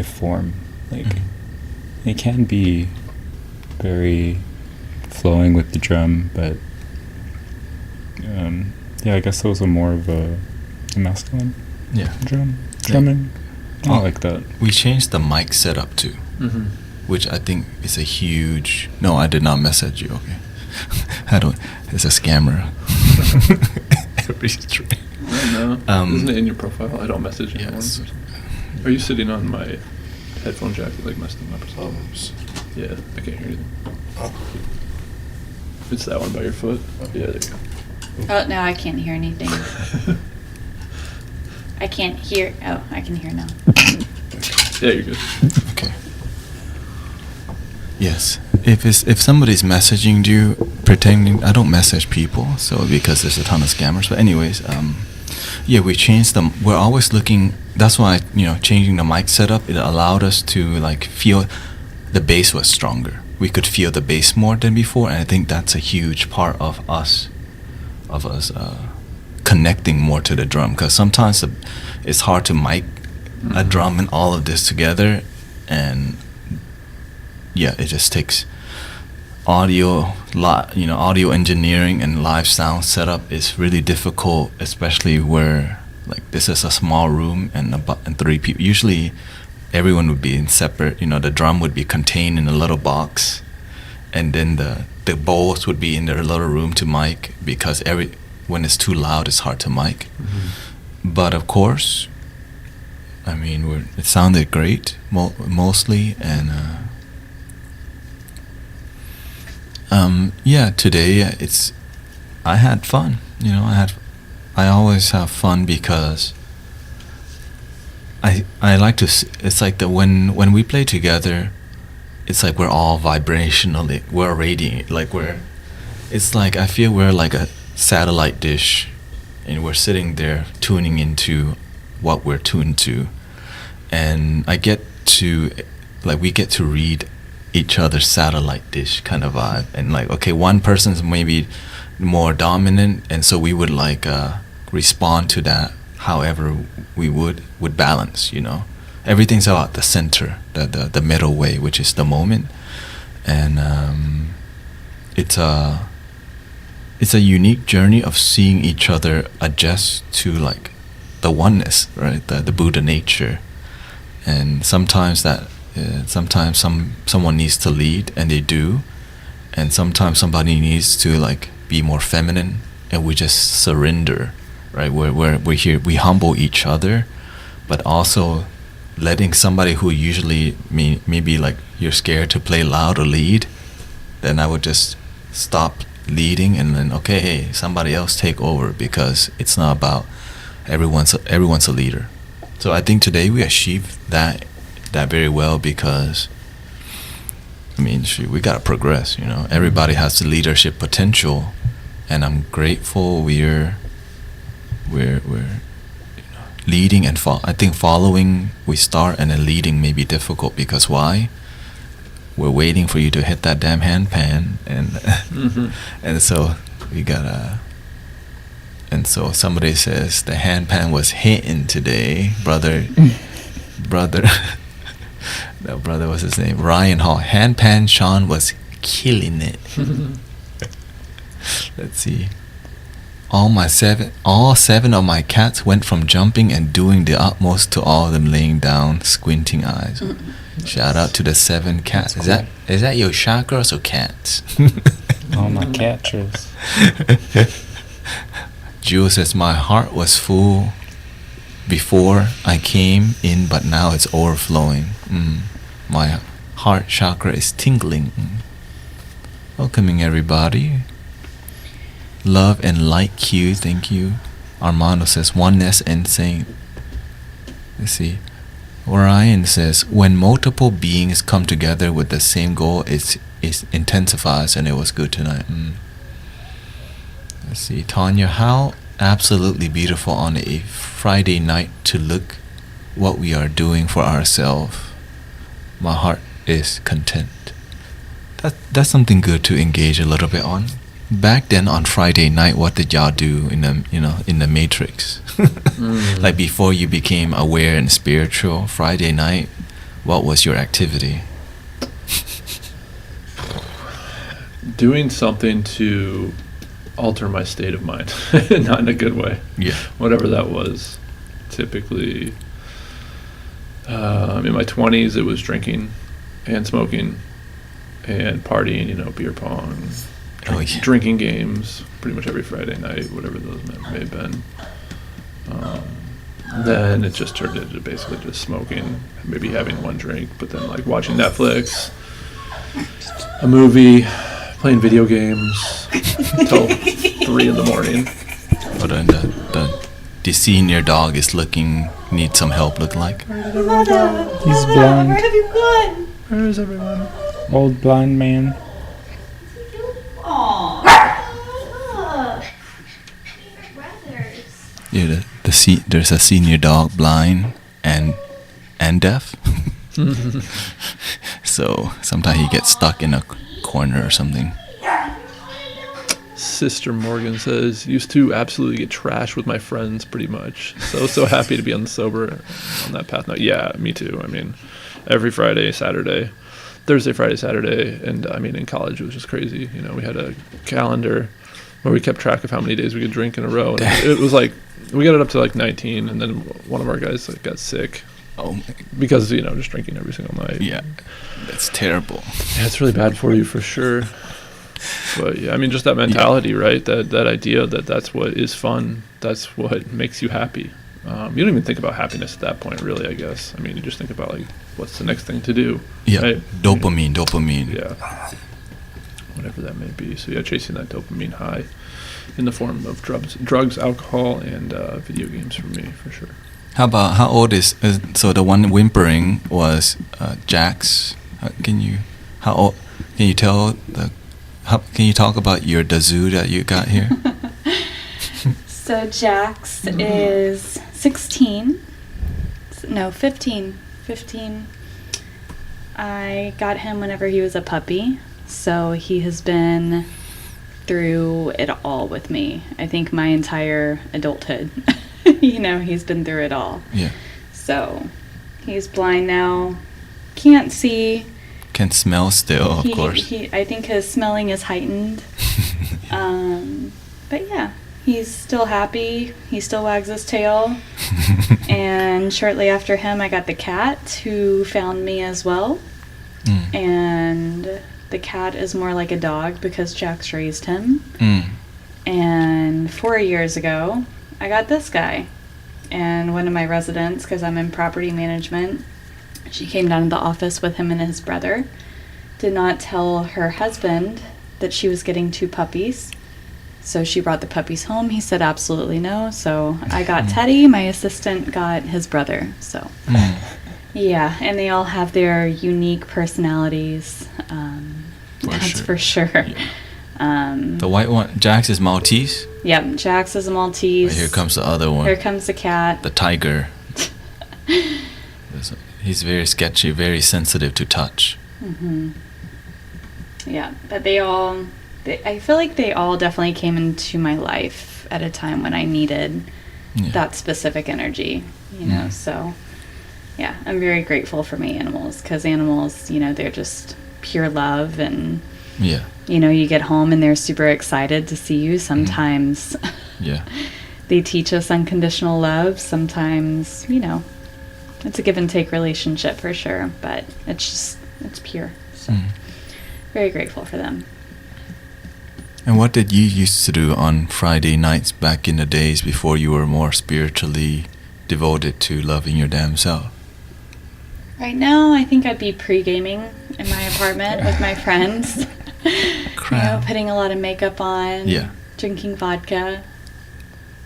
form, like it can be very flowing with the drum, but I guess those are more of a masculine drumming. I like that. We changed the mic setup too, which I think is a huge. No, I did not message you. Okay, it's a scammer. Every stream. I know. Isn't it in your profile? I don't message anyone. Yes. Are you sitting on my headphone jack that like messed them up or something? Yeah, I can't hear anything. It's that one by your foot. Yeah, there you go. Oh, no, I can't hear anything. I can't hear. Oh, I can hear now. Yeah, you're good. Okay. Yes, if somebody's messaging you pretending, I don't message people, so because there's a ton of scammers. But anyways, yeah, we changed them. We're always looking. That's why changing the mic setup, it allowed us to like feel the bass was stronger. We could feel the bass more than before, and I think that's a huge part of us connecting more to the drum. Because sometimes it's hard to mic a drum and all of this together, and yeah, it just takes audio engineering and live sound setup is really difficult, especially where like this is a small room and and 3 people. Usually everyone would be in separate, the drum would be contained in a little box, and then the bowls would be in their little room to mic, because when it's too loud it's hard to mic. But of course, I mean, it sounded great mostly, and yeah, today I had fun. I always have fun because I like to. It's like when we play together, it's like we're all vibrationally, we're radiating. It's like I feel we're like a satellite dish, and we're sitting there tuning into what we're tuned to, and we get to read each other's satellite dish kind of vibe, and like, okay, one person's maybe more dominant, and so we would like respond to that however we would balance. Everything's about the center, the middle way, which is the moment, and it's a unique journey of seeing each other adjust to like the oneness, right? The Buddha nature, and sometimes someone needs to lead, and they do, and sometimes somebody needs to like be more feminine, and we just surrender, right? We're here, we humble each other, but also letting somebody who usually maybe like you're scared to play loud or lead, then I would just stop leading, and then, okay, hey, somebody else take over, because it's not about everyone's a leader. So I think today we achieved that very well, because I mean, we gotta progress. Everybody has the leadership potential, and I'm grateful we're leading, and I think following we start, and then leading may be difficult, because why? We're waiting for you to hit that damn handpan, and and so we gotta. And so somebody says the handpan was hitting today, brother. No, brother, what's his name? Ryan Hall. Handpan Sean was killing it. Let's see. All 7 of my cats went from jumping and doing the utmost to all of them laying down, squinting eyes. Shout out to the 7 cats. Is that your chakras or cats? All my catchers. Jewel says, my heart was full before I came in, but now it's overflowing. My heart chakra is tingling. Welcoming everybody. Love and light Q, thank you. Armando says, oneness and saying. Let's see. Orion says, when multiple beings come together with the same goal, it intensifies, and it was good tonight. Let's see. Tanya, how absolutely beautiful on a Friday night to look what we are doing for ourselves. My heart is content. That's something good to engage a little bit on. Back then on Friday night, what did y'all do in the Matrix? Like before you became aware and spiritual, Friday night, what was your activity? Doing something to alter my state of mind, not in a good way. Yeah. Whatever that was. Typically, in my 20s, it was drinking and smoking and partying, beer pong, drinking games, pretty much every Friday night, whatever those may have been. Then it just turned into basically just smoking, maybe having one drink, but then like watching Netflix, a movie, playing video games till 3 in the morning. Hold on, the senior dog is needs some help, look like. He's blind. Where have you gone? Where is everyone? Old blind man. Yeah, there's a senior dog, blind and deaf. So sometimes he gets stuck in a corner or something. Sister Morgan says, used to absolutely get trashed with my friends pretty much. So happy to be on on that path now. Yeah, me too. I mean, every Friday, Saturday, Thursday, Friday, Saturday. And I mean, in college, it was just crazy. You know, we had a calendar where we kept track of how many days we could drink in a row. And it was like, we got it up to like 19. And then one of our guys got sick. Oh my. Because, you know, just drinking every single night. Yeah, that's terrible. Yeah, it's really bad for you for sure. But yeah, I mean, just that mentality, right? That idea that that's what is fun. That's what makes you happy. You don't even think about happiness at that point, really, I guess. I mean, you just think about, like, what's the next thing to do? Yeah, right? dopamine. Yeah. Whatever that may be. So yeah, chasing that dopamine high in the form of drugs, alcohol, and video games for me, for sure. How old is so the one whimpering was Jax? Can you talk about the zoo that you got here? So Jax is 16. No, 15. 15. I got him whenever he was a puppy. So he has been through it all with me. I think my entire adulthood. You know, he's been through it all. Yeah. So he's blind now. Can't see. Can smell still, of course. I think his smelling is heightened. But yeah, he's still happy. He still wags his tail. And shortly after him, I got the cat, who found me as well. And the cat is more like a dog because Jax raised him. And 4 years ago, I got this guy. And one of my residents, because I'm in property management, she came down to the office with him and his brother, did not tell her husband that she was getting 2 puppies. So she brought the puppies home. He said absolutely no. So I got Teddy. My assistant got his brother. So yeah, and they all have their unique personalities. For sure. Yeah. The white one, Jax, is Maltese. Yep, Jax is a Maltese. But here comes the other one. Here comes the cat. The tiger. He's very sketchy, very sensitive to touch. Yeah, but I feel like they all definitely came into my life at a time when I needed that specific energy, you know, so yeah, I'm very grateful for my animals, because animals, you know, they're just pure love, and you know, you get home and they're super excited to see you. Sometimes they teach us unconditional love. Sometimes, you know, it's a give and take relationship for sure, but it's pure. So very grateful for them. And what did you used to do on Friday nights back in the days before you were more spiritually devoted to loving your damn self? Right now, I think I'd be pre-gaming in my apartment with my friends. You know, putting a lot of makeup on, drinking vodka,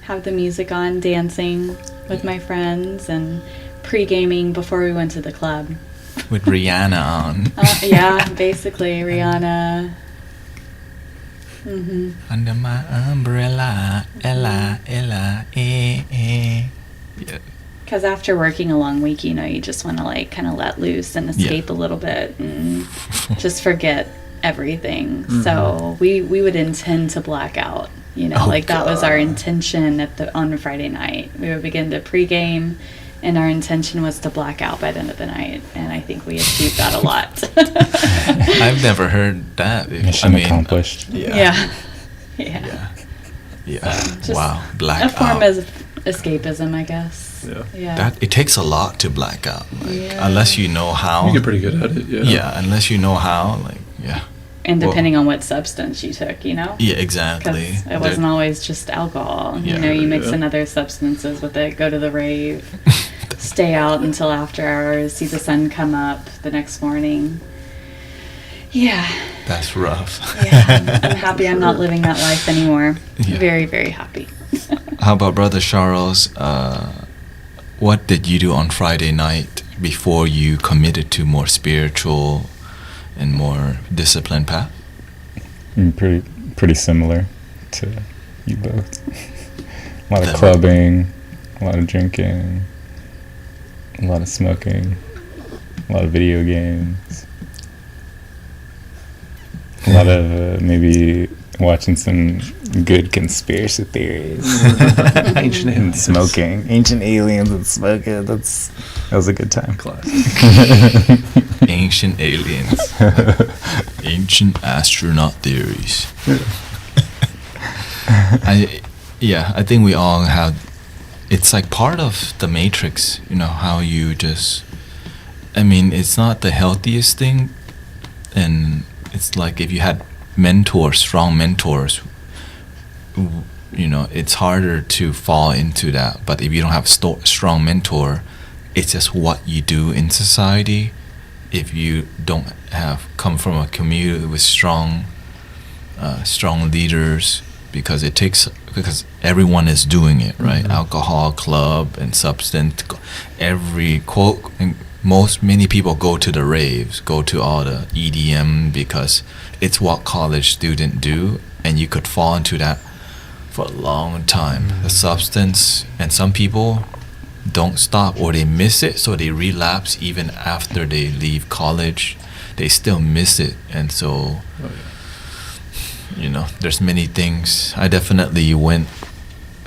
have the music on, dancing with my friends, and pre-gaming before we went to the club. With Rihanna on. Yeah, basically, Rihanna. Under my umbrella, Ella, eh. Yeah. Because after working a long week, you know, you just want to like kind of let loose and escape a little bit and just forget everything. So we would intend to black out, you know, that was our intention on a Friday night. We would begin to pregame, and our intention was to black out by the end of the night, and I think we achieved that a lot. I've never heard that. Mission accomplished. Yeah. So wow, black out. A form of escapism, I guess. Yeah. It takes a lot to black out. Unless you know how. You get pretty good at it, Yeah, unless you know how, And depending on what substance you took, you know? Yeah, exactly. Because it wasn't always just alcohol. You know, you mix in other substances with it, go to the rave, stay out until after hours, see the sun come up the next morning. Yeah. That's rough. Yeah, I'm happy I'm not living that life anymore. Very, very happy. How about Brother Charles? What did you do on Friday night before you committed to more spiritual and more disciplined path? Pretty similar to you both. A lot of clubbing, a lot of drinking, a lot of smoking, a lot of video games, a lot of maybe watching some good conspiracy theories. Ancient and aliens. smoking. Ancient aliens and smoking. That was a good time. Classic. Ancient aliens. Ancient astronaut theories. I think we all have, it's like part of the matrix, you know, how you just, I mean, it's not the healthiest thing, and it's like if you had mentors, strong mentors, you know, it's harder to fall into that. But if you don't have a strong mentor, it's just what you do in society. If you don't have come from a community with strong leaders, because everyone is doing it, right? Mm-hmm. Alcohol club and substance, every quote, many people go to the raves, go to all the EDM because it's what college students do, and you could fall into that for a long time. The substance, and some people don't stop, or they miss it, so they relapse even after they leave college. They still miss it, and so you know, there's many things. I definitely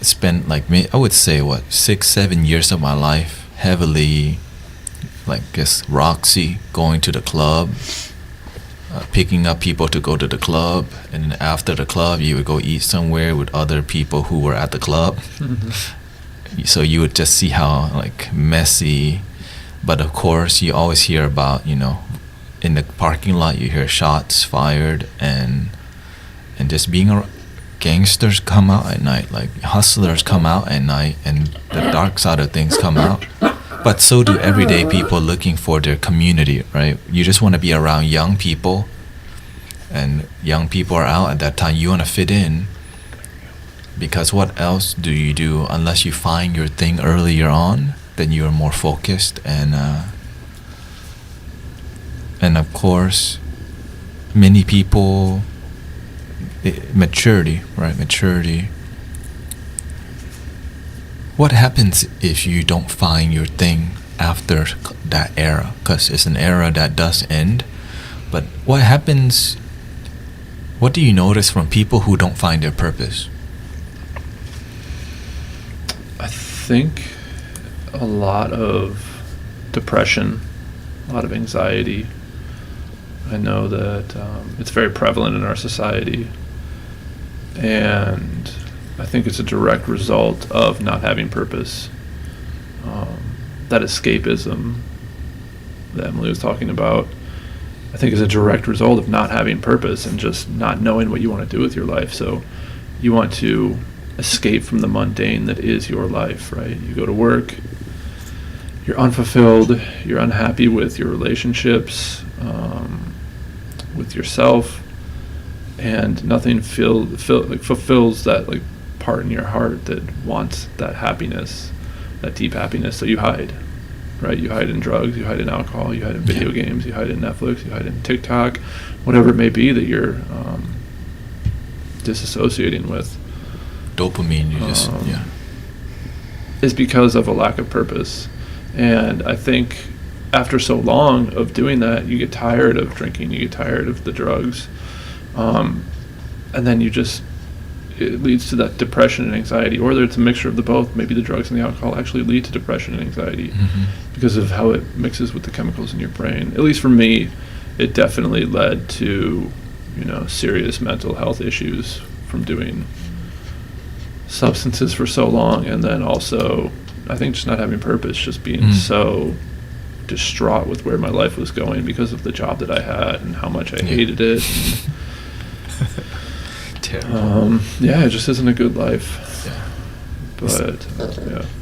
spent like I would say 6-7 years of my life heavily, like guess Roxy, going to the club, picking up people to go to the club, and then after the club you would go eat somewhere with other people who were at the club. Mm-hmm. So you would just see how like messy, but of course you always hear about, you know, in the parking lot you hear shots fired, and just being gangsters come out at night, like hustlers come out at night, and the dark side of things come out. But so do everyday people looking for their community, right? You just want to be around young people, and young people are out at that time. You want to fit in, because what else do you do unless you find your thing earlier on? Then you're more focused, and of course, many people, maturity, right? Maturity. What happens if you don't find your thing after that era? Because it's an era that does end. But what happens? What do you notice from people who don't find their purpose? I think a lot of depression, a lot of anxiety. I know that it's very prevalent in our society, and I think it's a direct result of not having purpose. That escapism that Emily was talking about, I think is a direct result of not having purpose and just not knowing what you want to do with your life. So you want to escape from the mundane that is your life, right? You go to work, you're unfulfilled, you're unhappy with your relationships, with yourself, and nothing fulfills that like part in your heart that wants that happiness, that deep happiness. So you hide, right? You hide in drugs, you hide in alcohol, you hide in video games, you hide in Netflix, you hide in TikTok, whatever it may be that you're disassociating with. Dopamine, you just is because of a lack of purpose. And I think after so long of doing that, you get tired of drinking, you get tired of the drugs, and then it leads to that depression and anxiety, or it's a mixture of the both. Maybe the drugs and the alcohol actually lead to depression and anxiety because of how it mixes with the chemicals in your brain. At least for me, it definitely led to, you know, serious mental health issues from doing substances for so long, and then also I think just not having purpose, just being so distraught with where my life was going because of the job that I had and how much I hated it. Terrible. It just isn't a good life. Yeah. But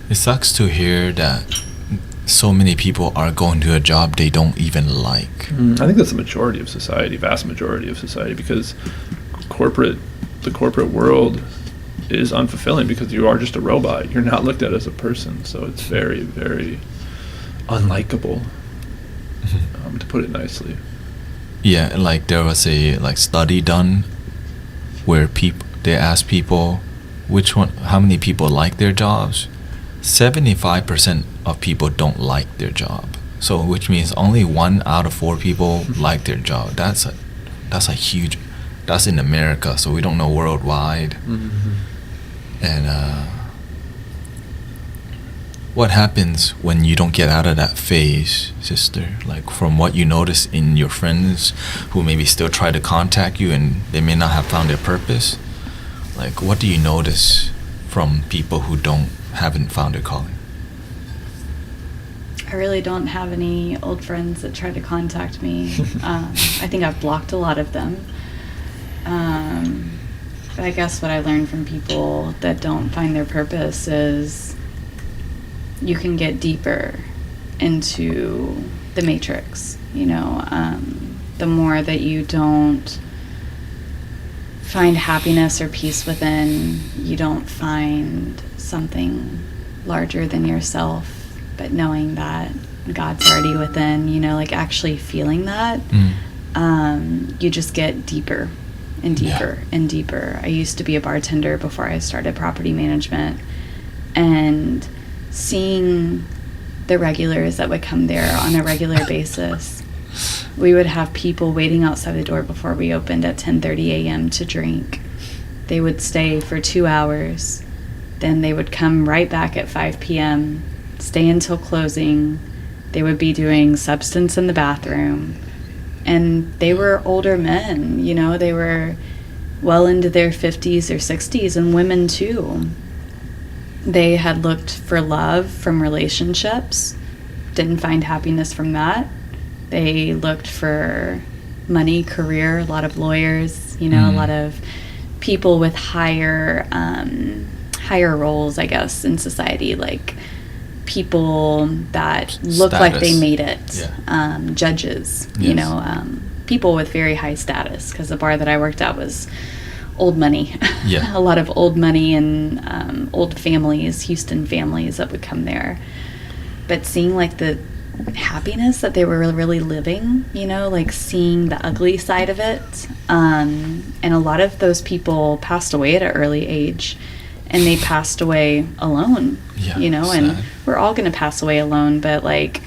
It sucks to hear that so many people are going to a job they don't even like. I think that's the majority of society, vast majority of society, because the corporate world is unfulfilling because you are just a robot. You're not looked at as a person, so it's very, very unlikable, to put it nicely. Yeah, like there was a study done where they asked people how many people like their jobs, 75% of people don't like their job. So which means only 1 out of 4 people like their job. That's a huge, that's in America, so we don't know worldwide. And what happens when you don't get out of that phase, sister? Like, from what you notice in your friends who maybe still try to contact you and they may not have found their purpose, like, what do you notice from people who haven't found their calling? I really don't have any old friends that try to contact me. I think I've blocked a lot of them. But I guess what I learned from people that don't find their purpose is you can get deeper into the matrix, the more that you don't find happiness or peace within, you don't find something larger than yourself, but knowing that God's already within, like actually feeling that, you just get deeper and deeper and deeper. I used to be a bartender before I started property management, and seeing the regulars that would come there on a regular basis, we would have people waiting outside the door before we opened at 10:30 a.m. to drink. They would stay for 2 hours, then they would come right back at 5 p.m., stay until closing. They would be doing substance in the bathroom, and they were older men, they were well into their 50s or 60s, and women too. They had looked for love from relationships, didn't find happiness from that. They looked for money, career, a lot of lawyers, a lot of people with higher roles, I guess, in society, like people that look like they made it, judges, people with very high status, because the bar that I worked at was old money. A lot of old money and old families, Houston families that would come there. But seeing like the happiness that they were really living, like seeing the ugly side of it. And a lot of those people passed away at an early age, and they passed away alone, and we're all going to pass away alone, but like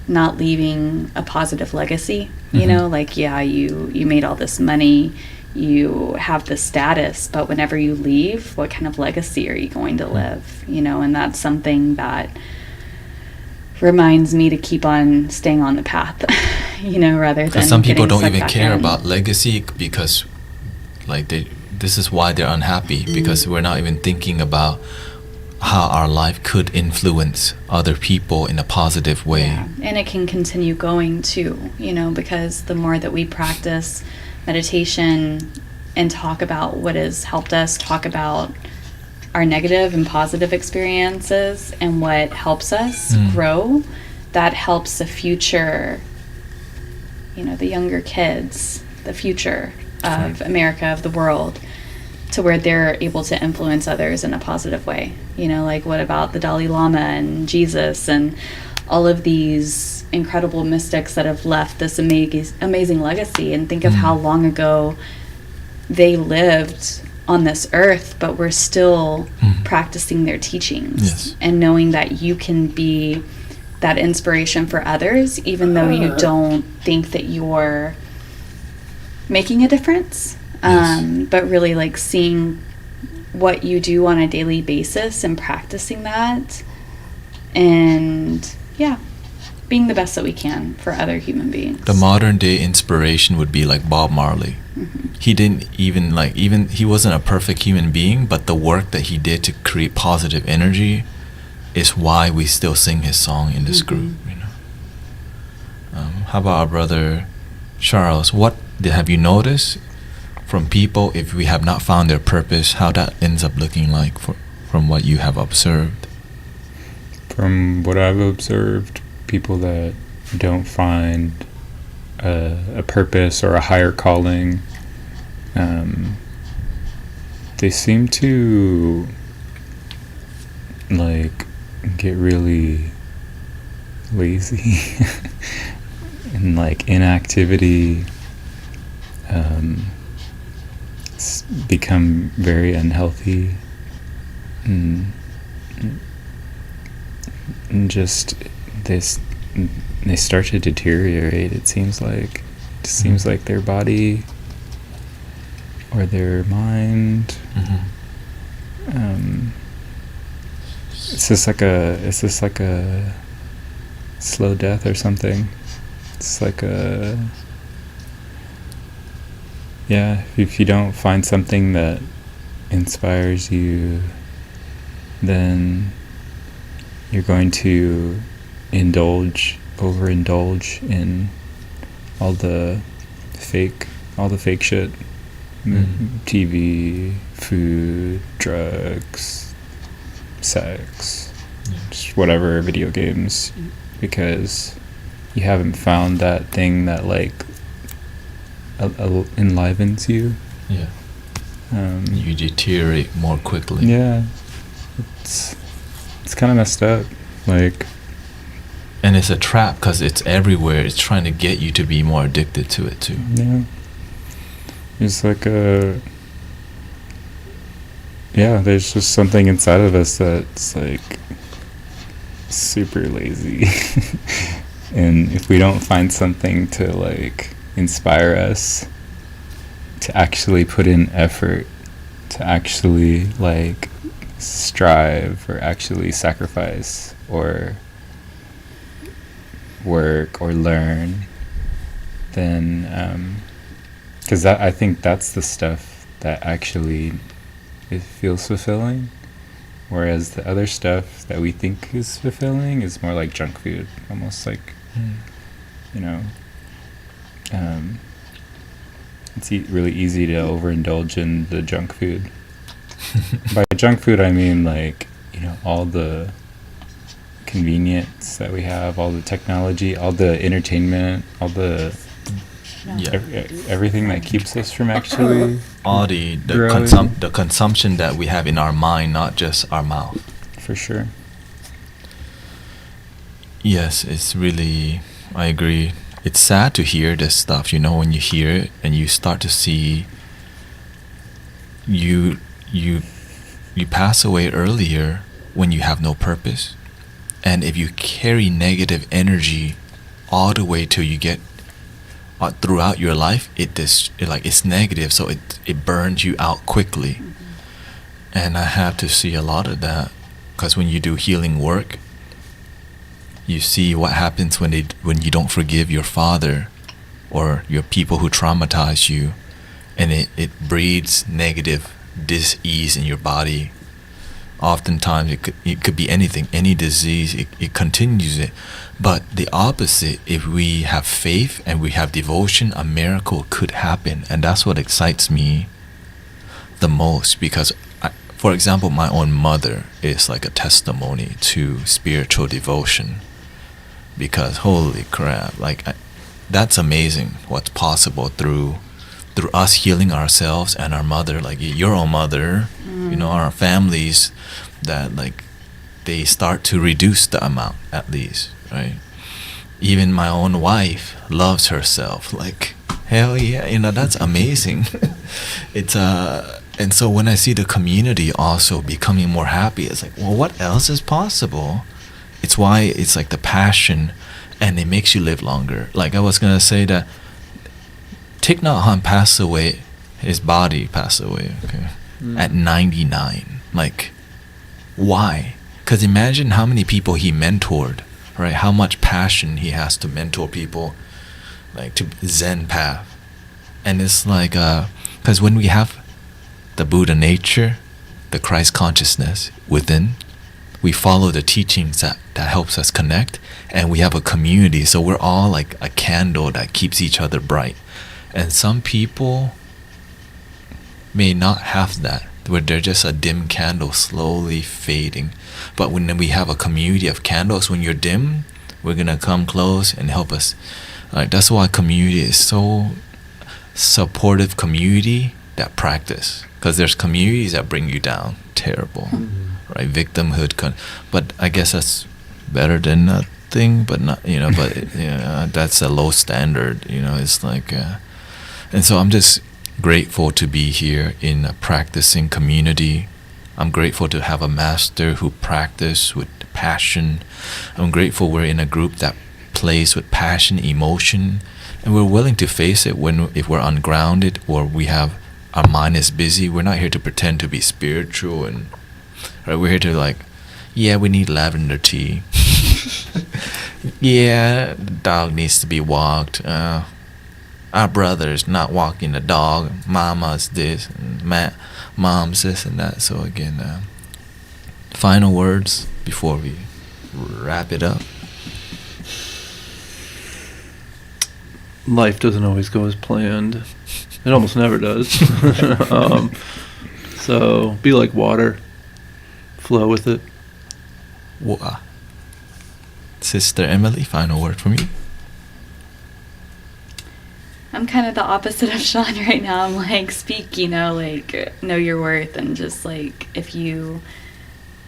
not leaving a positive legacy, like, you made all this money, you have the status, but whenever you leave, what kind of legacy are you going to live, and that's something that reminds me to keep on staying on the path, rather than some people getting don't sucked even back care in. about legacy, because like this is why they're unhappy, because we're not even thinking about how our life could influence other people in a positive way. And it can continue going too, because the more that we practice meditation and talk about what has helped us, talk about our negative and positive experiences and what helps us grow, that helps the future, the younger kids, the future of America, of the world, to where they're able to influence others in a positive way. Like, what about the Dalai Lama and Jesus and all of these incredible mystics that have left this amazing legacy? And think of how long ago they lived on this earth, but we're still practicing their teachings, and knowing that you can be that inspiration for others, even though you don't think that you're making a difference. But really, like, seeing what you do on a daily basis and practicing that, and being the best that we can for other human beings. The modern day inspiration would be like Bob Marley. He didn't even he wasn't a perfect human being, but the work that he did to create positive energy is why we still sing his song in this group. How about our brother Charles? What have you noticed from people, if we have not found their purpose, how that ends up looking like from what you have observed? From what I've observed, people that don't find a purpose or a higher calling, they seem to like get really lazy and like inactivity, become very unhealthy, and, and just they start to deteriorate. It seems like their body or their mind. It's just like a slow death or something. It's like if you don't find something that inspires you, then you're going to overindulge in all the fake shit. TV, food, drugs, sex, just whatever, video games, because you haven't found that thing that like enlivens you. You deteriorate more quickly. It's kind of messed up, like, and it's a trap because it's everywhere. It's trying to get you to be more addicted to it too. It's like there's just something inside of us that's like super lazy. And if we don't find something to like inspire us to actually put in effort, to actually like strive or actually sacrifice or work or learn, then because I think that's the stuff that actually it feels fulfilling, whereas the other stuff that we think is fulfilling is more like junk food, almost like it's really easy to overindulge in the junk food. By junk food I mean like all the convenience that we have, all the technology, all the entertainment, all the everything that keeps us from actually all the consumption that we have in our mind, not just our mouth. For sure. Yes, it's really, I agree. It's sad to hear this stuff, when you hear it and you start to see you pass away earlier when you have no purpose. And if you carry negative energy all the way till you get throughout your life, it's negative, so it burns you out quickly. And I have to see a lot of that, because when you do healing work, you see what happens when you don't forgive your father or your people who traumatize you, and it breeds negative dis-ease in your body. Oftentimes it could be anything, any disease, it continues it. But the opposite, if we have faith and we have devotion, a miracle could happen. And that's what excites me the most, because for example, my own mother is like a testimony to spiritual devotion, because holy crap, that's amazing what's possible through us healing ourselves and our mother, like your own mother, our families, that they start to reduce the amount, at least, right? Even my own wife loves herself, hell yeah, that's amazing. It's and so when I see the community also becoming more happy, it's like, well, what else is possible? It's why it's like the passion, and it makes you live longer. Like I was gonna say that Thich Nhat Hanh passed away, his body passed away, at 99. Why? Because imagine how many people he mentored, right? How much passion he has to mentor people, to Zen path. And it's because when we have the Buddha nature, the Christ consciousness within, we follow the teachings that helps us connect, and we have a community, so we're all like a candle that keeps each other bright. And some people may not have that, where they're just a dim candle slowly fading. But when we have a community of candles, when you're dim, we're gonna come close and help us. That's why community is so supportive, community that practice. Because there's communities that bring you down, terrible, right? Victimhood, but I guess that's better than nothing. But not, but that's a low standard. It's and so I'm just grateful to be here in a practicing community. I'm grateful to have a master who practices with passion. I'm grateful we're in a group that plays with passion, emotion, and we're willing to face it if we're ungrounded or our mind is busy. We're not here to pretend to be spiritual, and right, we're here to yeah, we need lavender tea. Yeah, the dog needs to be walked. Our brother's not walking the dog. Mama's this, and mom's this and that. So again, final words before we wrap it up. Life doesn't always go as planned. It almost never does. So be like water. Flow with it. Sister Emily, final word from you. I'm kind of the opposite of Sean right now. I'm like, speak, know your worth, and just if you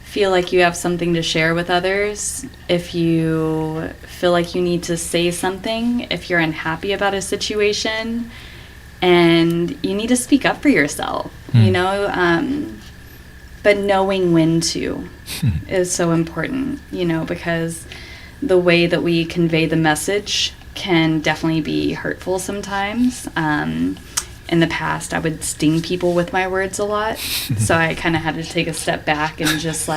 feel like you have something to share with others, if you feel like you need to say something, if you're unhappy about a situation, and you need to speak up for yourself, but knowing when to is so important, because the way that we convey the message can definitely be hurtful sometimes. In the past, I would sting people with my words a lot, so I kind of had to take a step back and just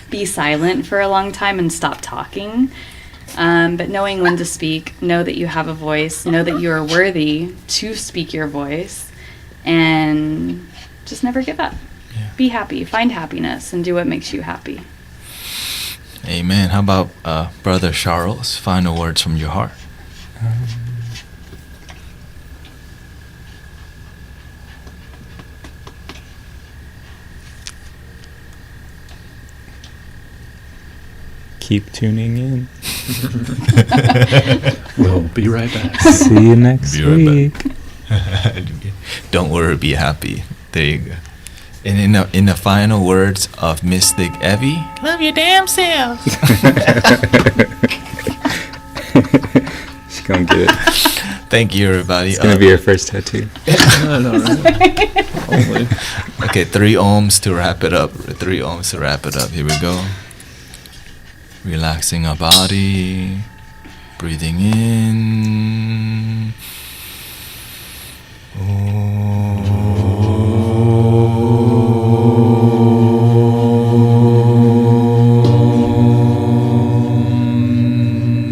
be silent for a long time and stop talking. But knowing when to speak, know that you have a voice, know that you are worthy to speak your voice, and just never give up. Yeah. Be happy, find happiness, and do what makes you happy. Amen. How about Brother Charles? Final words from your heart. Keep tuning in. We'll be right back. See you next week. Don't worry, be happy. There you go. And in the final words of Mystic Evie, love your damn self. She's gonna get it. Thank you, everybody. It's gonna be her first tattoo. I know, right? Okay, 3 ohms to wrap it up. 3 ohms to wrap it up. Here we go. Relaxing our body, breathing in.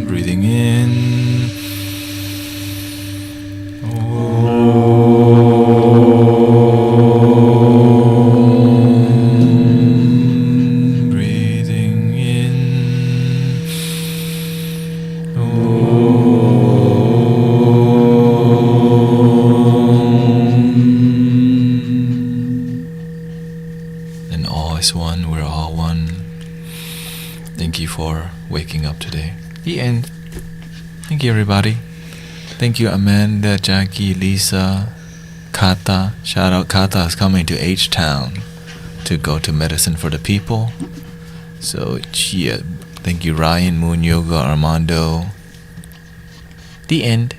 Breathing in. The end. Thank you, everybody. Thank you, Amanda, Jackie, Lisa, Kata. Shout out, Kata is coming to H-Town to go to Medicine for the People. So, yeah. Thank you, Ryan, Moon Yoga, Armando. The end.